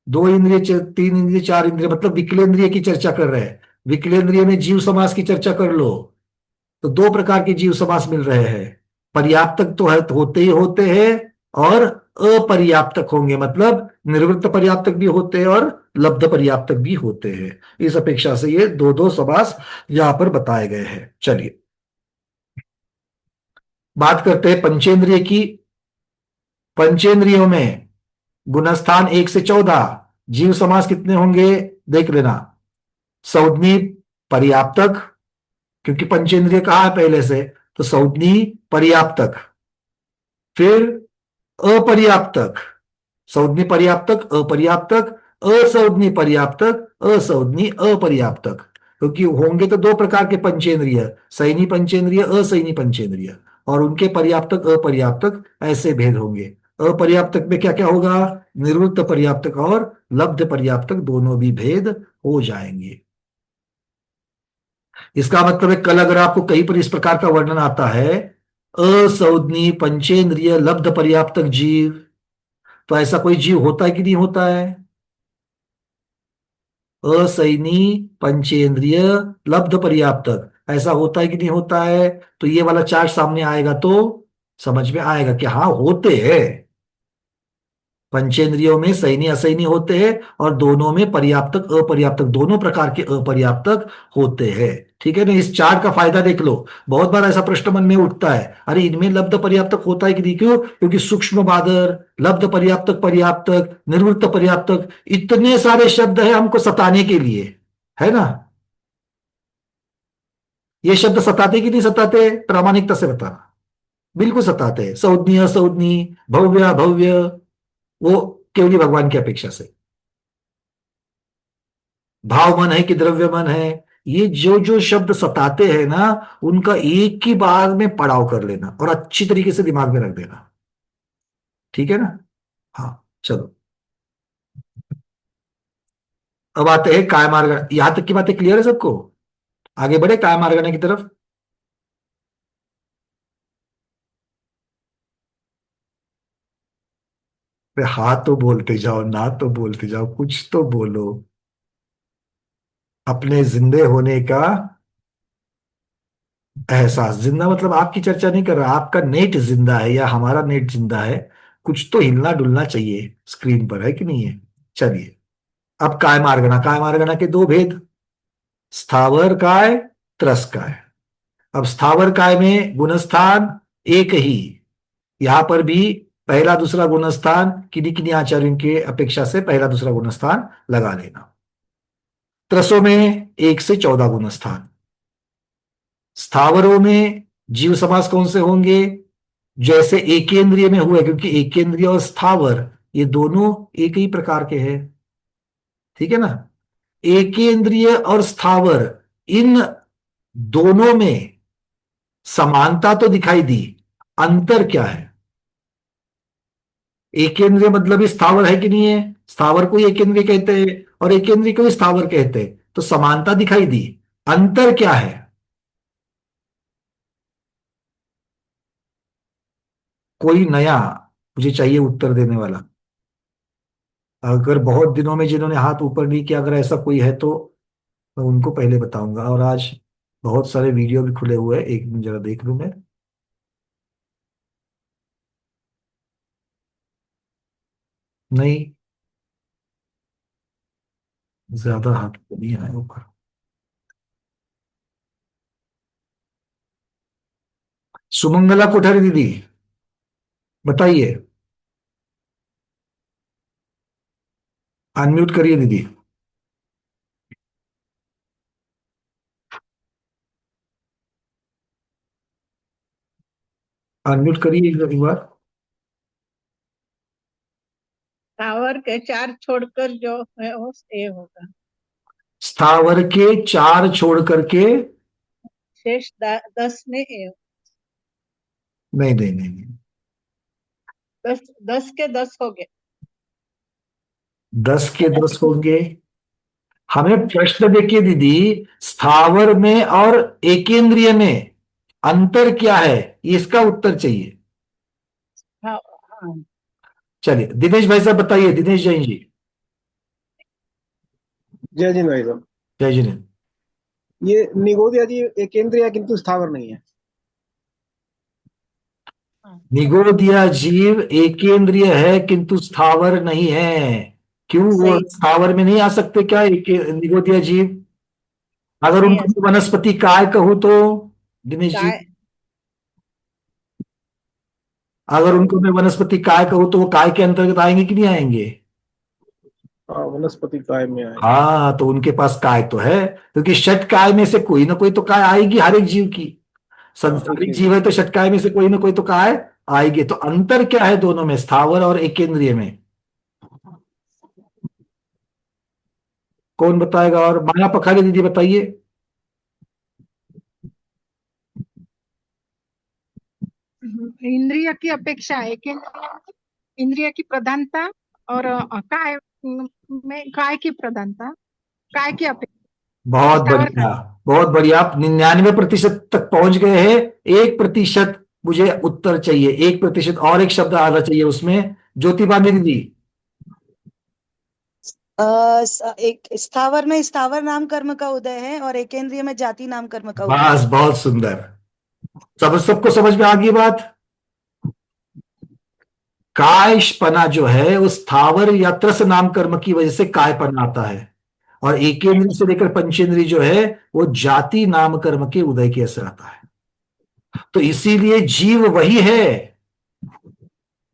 2 इंद्रिय, 3 इंद्रिय, 4 इंद्रिय, मतलब विकलेंद्रिय की चर्चा कर रहे हैं। विकलेंद्रिय में जीव समास की चर्चा कर लो, तो 2 प्रकार के जीव समास मिल रहे हैं। पर्याप्तक तो है, तो होते ही होते हैं, और अपर्याप्तक होंगे, मतलब निर्वृत्त पर्याप्तक भी होते हैं और लब्ध पर्याप्तक भी होते हैं। इस अपेक्षा से ये दो दो समास यहां पर बताए गए हैं। चलिए, बात करते हैं पंचेंद्रिय की। पंचेंद्रियों में गुणस्थान 1 से 14, जीव समास कितने होंगे देख लेना। संज्ञी पर्याप्तक, क्योंकि पंचेंद्रिय कहा है पहले से, तो संज्ञी पर्याप्तक, फिर अपर्याप्तक, संज्ञी पर्याप्तक, अपर्याप्तक, असंज्ञी पर्याप्तक, असंज्ञी अपर्याप्तक। क्योंकि होंगे तो 2 प्रकार के पंचेंद्रिय, संज्ञी पंचेंद्रिय, असंज्ञी पंचेंद्रिय, और उनके पर्याप्तक अपर्याप्तक ऐसे भेद होंगे। अपर्याप्तक में क्या क्या होगा? निवृत्त पर्याप्तक और लब्ध पर्याप्तक दोनों भी भेद हो जाएंगे। इसका मतलब है, कल अगर आपको कहीं पर इस प्रकार का वर्णन आता है, असंज्ञी पंचेंद्रिय लब्ध पर्याप्तक जीव, तो ऐसा कोई जीव होता है कि नहीं होता है? असंज्ञी पंचेंद्रिय लब्ध पर्याप्तक, ऐसा होता है कि नहीं होता है? तो ये वाला चार्ट सामने आएगा तो समझ में आएगा कि हाँ, होते हैं। पंचेंद्रियों में संज्ञी असंज्ञी होते हैं, और दोनों में पर्याप्तक अपर्याप्तक, दोनों प्रकार के अपर्याप्तक होते हैं। ठीक है ना? इस चार्ट का फायदा देख लो। बहुत बार ऐसा प्रश्न मन में उठता है, अरे इनमें लब्ध पर्याप्तक होता है कि नहीं? क्यों? क्योंकि सूक्ष्म बादर, लब्ध पर्याप्तक, पर्याप्तक, निर्वृत्त पर्याप्तक, इतने सारे शब्द है हमको सताने के लिए, है ना? ये शब्द सताते कि नहीं सताते? प्रामाणिकता से बताना। बिल्कुल सताते हैं। संज्ञी असंज्ञी, भव्य अभव्य, वो केवली भगवान की अपेक्षा से। भाव मन है कि द्रव्य मन है, ये जो जो शब्द सताते हैं ना, उनका एक ही बार में पड़ाव कर लेना और अच्छी तरीके से दिमाग में रख देना। ठीक है ना? हाँ, चलो, अब आते हैं कायमार्गण। यहां तक की बातें क्लियर है सबको? आगे बढ़े कायमार्गण की तरफ। हाँ तो बोलते जाओ, ना तो बोलते जाओ, कुछ तो बोलो। अपने जिंदे होने का एहसास, जिंदा मतलब आपकी चर्चा नहीं कर रहा, आपका नेट जिंदा है या हमारा नेट जिंदा है, कुछ तो हिलना डुलना चाहिए स्क्रीन पर, है कि नहीं है? चलिए, अब कायमार्गणा। कायमार्गणा के 2 भेद, स्थावर काय, त्रस काय। अब स्थावर काय में गुणस्थान एक ही, यहां पर भी पहला दूसरा गुणस्थान किन्हीं किन्हीं आचार्यों के अपेक्षा से पहला दूसरा गुणस्थान लगा लेना। त्रसों में 1 से 14 गुण स्थान। स्थावरों में जीव समास कौन से होंगे? जैसे एकेंद्रिय में हुए, क्योंकि एकेंद्रिय और स्थावर ये दोनों एक ही प्रकार के हैं, ठीक है ना। एकेंद्रिय और स्थावर इन दोनों में समानता तो दिखाई दी, अंतर क्या है? एकेंद्रिय मतलब स्थावर है कि नहीं है? स्थावर को एकेंद्रिय कहते हैं और एकेंद्रिय को स्थावर कहते हैं, तो समानता दिखाई दी, अंतर क्या है? कोई नया मुझे चाहिए उत्तर देने वाला। अगर बहुत दिनों में जिन्होंने हाथ ऊपर नहीं किया, अगर ऐसा कोई है तो मैं उनको पहले बताऊंगा। और आज बहुत सारे वीडियो भी खुले हुए हैं, एक मिनट जरा देख लूं मैं। नहीं, ज्यादा हाथ तो नहीं आए ऊपर। सुमंगला कोठारी दीदी बताइए, अनम्यूट करिए दीदी। अनम्यूट करिए एक बार। टावर के 4 छोड़कर जो है वो ए होगा। स्थावर के 4 छोड़ करके शेष 10 में ए होगा। नहीं नहीं नहीं नहीं, 10 के 10 हो गए। 10 के 10 होंगे। हमें प्रश्न देखिए दीदी, स्थावर में और एकेंद्रिय में अंतर क्या है, इसका उत्तर चाहिए। हाँ हाँ। चलिए दिनेश भाई साहब बताइए, दिनेश जैन जी। जय जिन भाई साहब। जय जिन। ये निगोदिया जी एकेंद्रिय है किंतु स्थावर नहीं है। निगोदिया जीव एकेंद्रिय है किंतु स्थावर नहीं है। क्यों, वो स्थावर में नहीं आ सकते क्या निगोदिया जीव? अगर उनको मैं वनस्पति काय कहूं तो दिनेश जी, अगर उनको मैं वनस्पति काय कहूं तो वो काय के अंतर्गत आएंगे कि नहीं आएंगे? वनस्पति काय में आए। हाँ, तो उनके पास काय तो है, क्योंकि षट काय में से कोई ना कोई तो काय आएगी हर एक जीव की। संसारिक जीव है तो षट काय में से कोई ना कोई तो काय आएगी। तो अंतर क्या है दोनों में, स्थावर और एकेंद्रिय में? कौन बताएगा? और माया पखारी दीदी बताइए। इंद्रिय की अपेक्षा इंद्रिय की प्रधानता और काय में काय की प्रधानता, काय की अपेक्षा। बहुत बढ़िया, बहुत बढ़िया। आप 99% तक पहुंच गए हैं। 1% मुझे उत्तर चाहिए, 1% और एक शब्द आना चाहिए उसमें। ज्योतिबा दीदी। एक स्थावर में स्थावर नाम कर्म का उदय है और एकेंद्रिय में जाति नाम कर्म का उदय। बस, बहुत सुंदर। सबको समझ में आ गई बात। कायपना जो है उस स्थावर या त्रस नाम कर्म की वजह से कायपना आता है, और एकेंद्रीय से लेकर पंचेंद्रीय जो है वो जाति नाम कर्म के उदय के असर आता है। तो इसीलिए जीव वही है,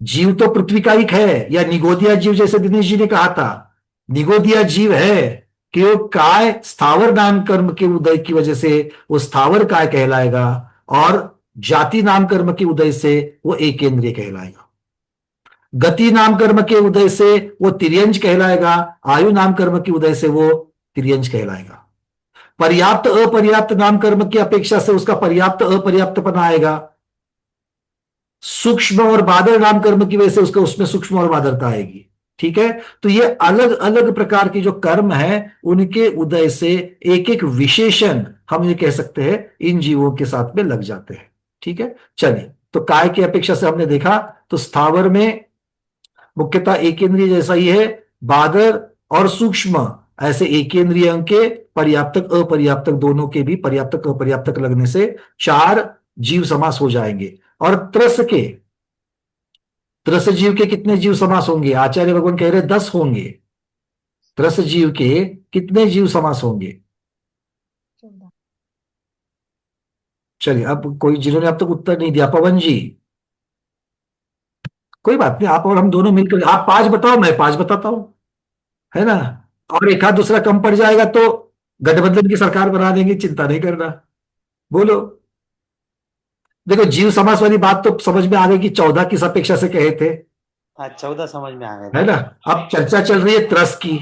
जीव तो पृथ्वी का एक है, या निगोदिया जीव जैसे दिनेश जी ने कहा था, निगोदिया जीव है कि वो काय स्थावर नाम कर्म के उदय की वजह से वो स्थावर काय कहलाएगा, और जाति नाम कर्म के उदय से वो एकेंद्रिय कहलाएगा। गति नाम कर्म के उदय से वो तिर्यंज कहलाएगा, आयु नाम कर्म के उदय से वो तिर्यंज कहलाएगा। पर्याप्त अपर्याप्त नाम कर्म की अपेक्षा से उसका पर्याप्त अपर्याप्तपना आएगा। सूक्ष्म और बादर नाम कर्म की वजह से उसका उसमें सूक्ष्म और बादरता आएगी। ठीक है, तो ये अलग अलग प्रकार के जो कर्म है उनके उदय से एक एक विशेषण हम ये कह सकते हैं इन जीवों के साथ में लग जाते हैं। ठीक है, चलिए, तो काय की अपेक्षा से हमने देखा तो स्थावर में मुख्यतः एकेंद्रिय जैसा ही है, बादर और सूक्ष्म ऐसे एकेंद्रिय के पर्याप्तक अपर्याप्तक दोनों के भी पर्याप्तक अपर्याप्तक लगने से 4 जीव समास हो जाएंगे। और त्रस जीव के कितने जीव समास होंगे? आचार्य भगवान कह रहे 10 होंगे। त्रस जीव के कितने जीव समास होंगे? चलिए, अब कोई जिन्होंने अब तक उत्तर नहीं दिया, पवन जी। कोई बात नहीं, आप और हम दोनों मिलकर, आप 5 बताओ, मैं 5 बताता हूं, है ना। और एक आध दूसरा कम पड़ जाएगा तो गठबंधन की सरकार बना देंगे, चिंता नहीं करना। बोलो। देखो जीव समास वाली बात तो समझ में आ गई कि 14 किस अपेक्षा से कहे थे, हाँ 14 समझ में आ गए है थे। ना। अब चर्चा चल रही है त्रस की।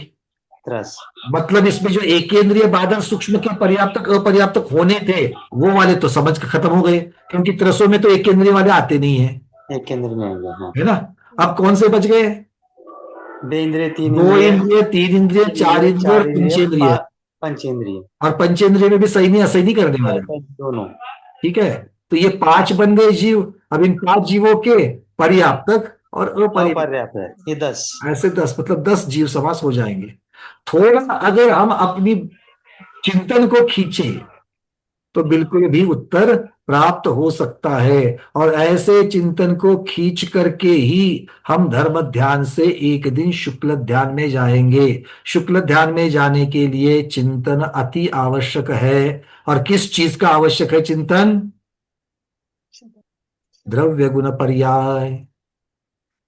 त्रस मतलब इसमें जो एकेंद्रीय बादल सूक्ष्म के पर्याप्तक अपर्याप्तक होने थे वो वाले तो समझ के खत्म हो गए, क्योंकि त्रसों में तो एकेंद्रीय वाले आते नहीं है, एक केंद्र में होंगे, हाँ। है ना। अब कौन से बच गए? 2 इंद्रिय 3 2 इंद्रिय इंद्रिय, 3 इंद्रिय, 4 इंद्रिय और 4 इंद्रिय पंचेंद्रिय। पंचेंद्रिय और पंचेंद्रिय में भी सही नहीं असही नहीं करने वाले, दोनों। ठीक है। तो ये 5 बन गए जीव। अब इन 5 जीवों के पर्याप्तक और अपर्याप्तक अपर्याप्त है ये 10। ऐसे 10, मतलब 10 जीव समास हो जाएंगे। थोड़ा अगर हम अपनी चिंतन को खींचे तो बिल्कुल भी उत्तर प्राप्त हो सकता है। और ऐसे चिंतन को खींच करके ही हम धर्म ध्यान से एक दिन शुक्ल ध्यान में जाएंगे। शुक्ल ध्यान में जाने के लिए चिंतन अति आवश्यक है। और किस चीज का आवश्यक है चिंतन? द्रव्य गुण पर्याय।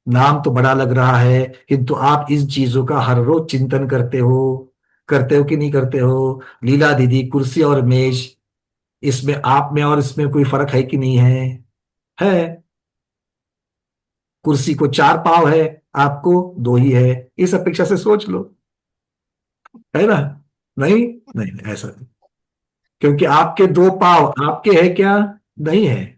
नाम तो बड़ा लग रहा है, किंतु आप इन चीजों का हर रोज चिंतन करते हो कि नहीं करते हो? लीला दीदी, कुर्सी और मेज, इसमें आप में और इसमें कोई फर्क है कि नहीं है? है। कुर्सी को 4 पांव है, आपको 2 ही है। इस अपेक्षा से सोच लो, है ना। नहीं नहीं, नहीं ऐसा नहीं, क्योंकि आपके 2 पांव आपके है क्या? नहीं है।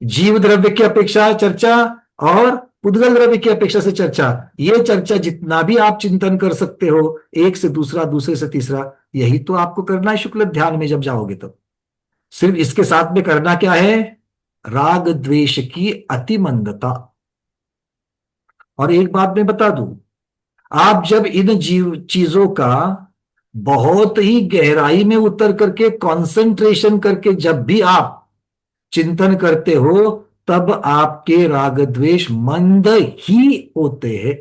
जीव द्रव्य की अपेक्षा चर्चा और पुद्गल द्रव्य की अपेक्षा से चर्चा, ये चर्चा जितना भी आप चिंतन कर सकते हो, एक से दूसरा, दूसरे से तीसरा, यही तो आपको करना है शुक्ल ध्यान में जब जाओगे तब। सिर्फ इसके साथ में करना क्या है? राग द्वेष की अतिमंदता। और एक बात मैं बता दूं, आप जब इन चीजों का बहुत ही गहराई में उतर करके कंसंट्रेशन करके जब भी आप चिंतन करते हो, तब आपके राग द्वेष मंद ही होते हैं।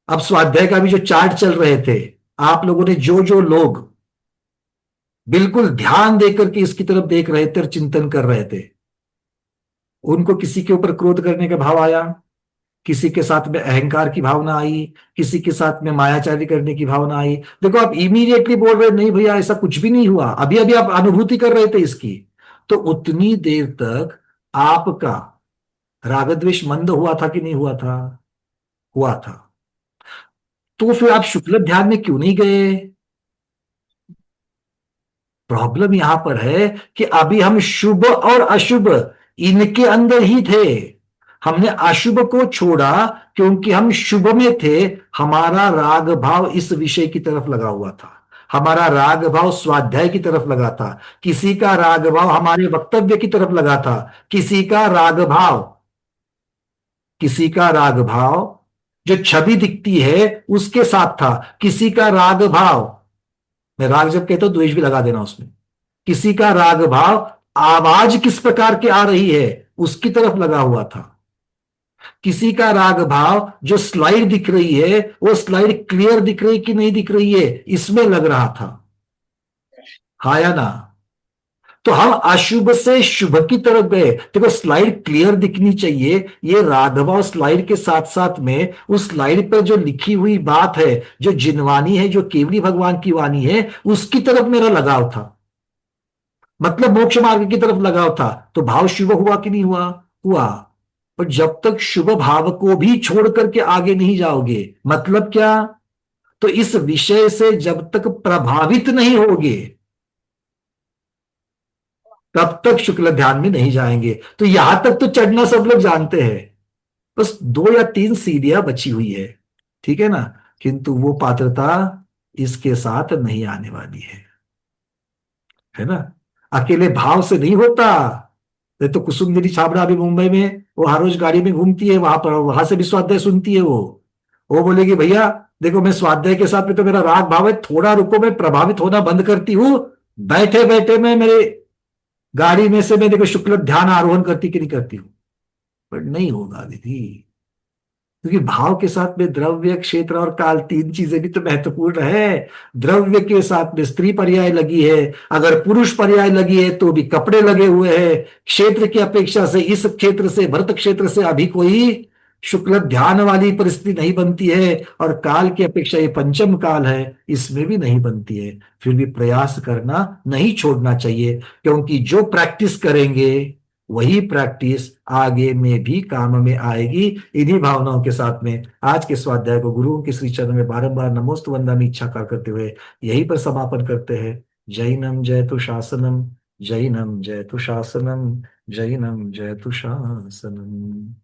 अब स्वाध्याय का भी जो चार्ट चल रहे थे, आप लोगों ने जो लोग बिल्कुल ध्यान देकर के इसकी तरफ देख रहे थे और चिंतन कर रहे थे, उनको किसी के ऊपर क्रोध करने का भाव आया, किसी के साथ में अहंकार की भावना आई, किसी के साथ में मायाचारी करने की भावना आई। देखो आप इमीडिएटली बोल रहे नहीं भैया ऐसा कुछ भी नहीं हुआ, अभी अभी आप अनुभूति कर रहे थे इसकी, तो उतनी देर तक आपका राग द्वेष मंद हुआ था कि नहीं हुआ था? हुआ था। तो फिर आप शुक्ल ध्यान में क्यों नहीं गए? प्रॉब्लम यहां पर है कि अभी हम शुभ और अशुभ इनके अंदर ही थे। हमने अशुभ को छोड़ा क्योंकि हम शुभ में थे। हमारा राग भाव इस विषय की तरफ लगा हुआ था, हमारा राग भाव स्वाध्याय की तरफ लगा था, किसी का राग भाव हमारे वक्तव्य की तरफ लगा था, किसी का राग भाव जो छवि दिखती है उसके साथ था, किसी का राग भाव, मैं राग जब कहता हूं द्वेष भी लगा देना उसमें, किसी का राग भाव आवाज किस प्रकार की आ रही है उसकी तरफ लगा हुआ था, किसी का राग भाव जो स्लाइड दिख रही है वो स्लाइड क्लियर दिख रही कि नहीं दिख रही है इसमें लग रहा था, हा या ना। तो हम अशुभ से शुभ की तरफ गए। देखो स्लाइड क्लियर दिखनी चाहिए, ये राग भाव स्लाइड के साथ साथ में उस स्लाइड पर जो लिखी हुई बात है, जो जिनवाणी है, जो केवली भगवान की वाणी है, उसकी तरफ मेरा लगाव था, मतलब मोक्ष मार्ग की तरफ लगाव था। तो भाव शुभ हुआ कि नहीं हुआ? हुआ। पर जब तक शुभ भाव को भी छोड़ करके आगे नहीं जाओगे, मतलब क्या? तो इस विषय से जब तक प्रभावित नहीं होगे तब तक शुक्ल ध्यान में नहीं जाएंगे। तो यहां तक तो चढ़ना सब लोग जानते हैं, बस 2 या 3 सीढ़ियां बची हुई है, ठीक है ना। किंतु वो पात्रता इसके साथ नहीं आने वाली है ना। अकेले भाव से नहीं होता। तो कुसुम दीदी छाबड़ा अभी मुंबई में, वो हर रोज गाड़ी में घूमती है, वहां पर वहां से भी स्वाध्याय सुनती है। वो बोलेगी भैया देखो मैं स्वाध्याय के साथ में तो मेरा राग भाव है, थोड़ा रुको मैं प्रभावित होना बंद करती हूं, बैठे बैठे मैं मेरे गाड़ी में से मैं देखो शुक्ल ध्यान आरोहण करती कि नहीं करती हूं। पर नहीं होगा दीदी, क्योंकि भाव के साथ में द्रव्य, क्षेत्र और काल 3 चीजें भी तो महत्वपूर्ण है। द्रव्य के साथ में स्त्री पर्याय लगी है, अगर पुरुष पर्याय लगी है तो भी कपड़े लगे हुए हैं। क्षेत्र की अपेक्षा से इस क्षेत्र से भरत क्षेत्र से अभी कोई शुक्ल ध्यान वाली परिस्थिति नहीं बनती है, और काल की अपेक्षा ये पंचम काल है, इसमें भी नहीं बनती है, फिर भी प्रयास करना नहीं छोड़ना चाहिए, क्योंकि जो प्रैक्टिस करेंगे वही प्रैक्टिस आगे में भी काम में आएगी। इन्हीं भावनाओं के साथ में आज के स्वाध्याय को गुरुओं के श्री चरण में बारंबार नमोस्तु वंदनामि इच्छाकार करते हुए यहीं पर समापन करते हैं। जैनम जयतु शासनम, जैनम जयतु शासनम, जैनम जयतु शासनम।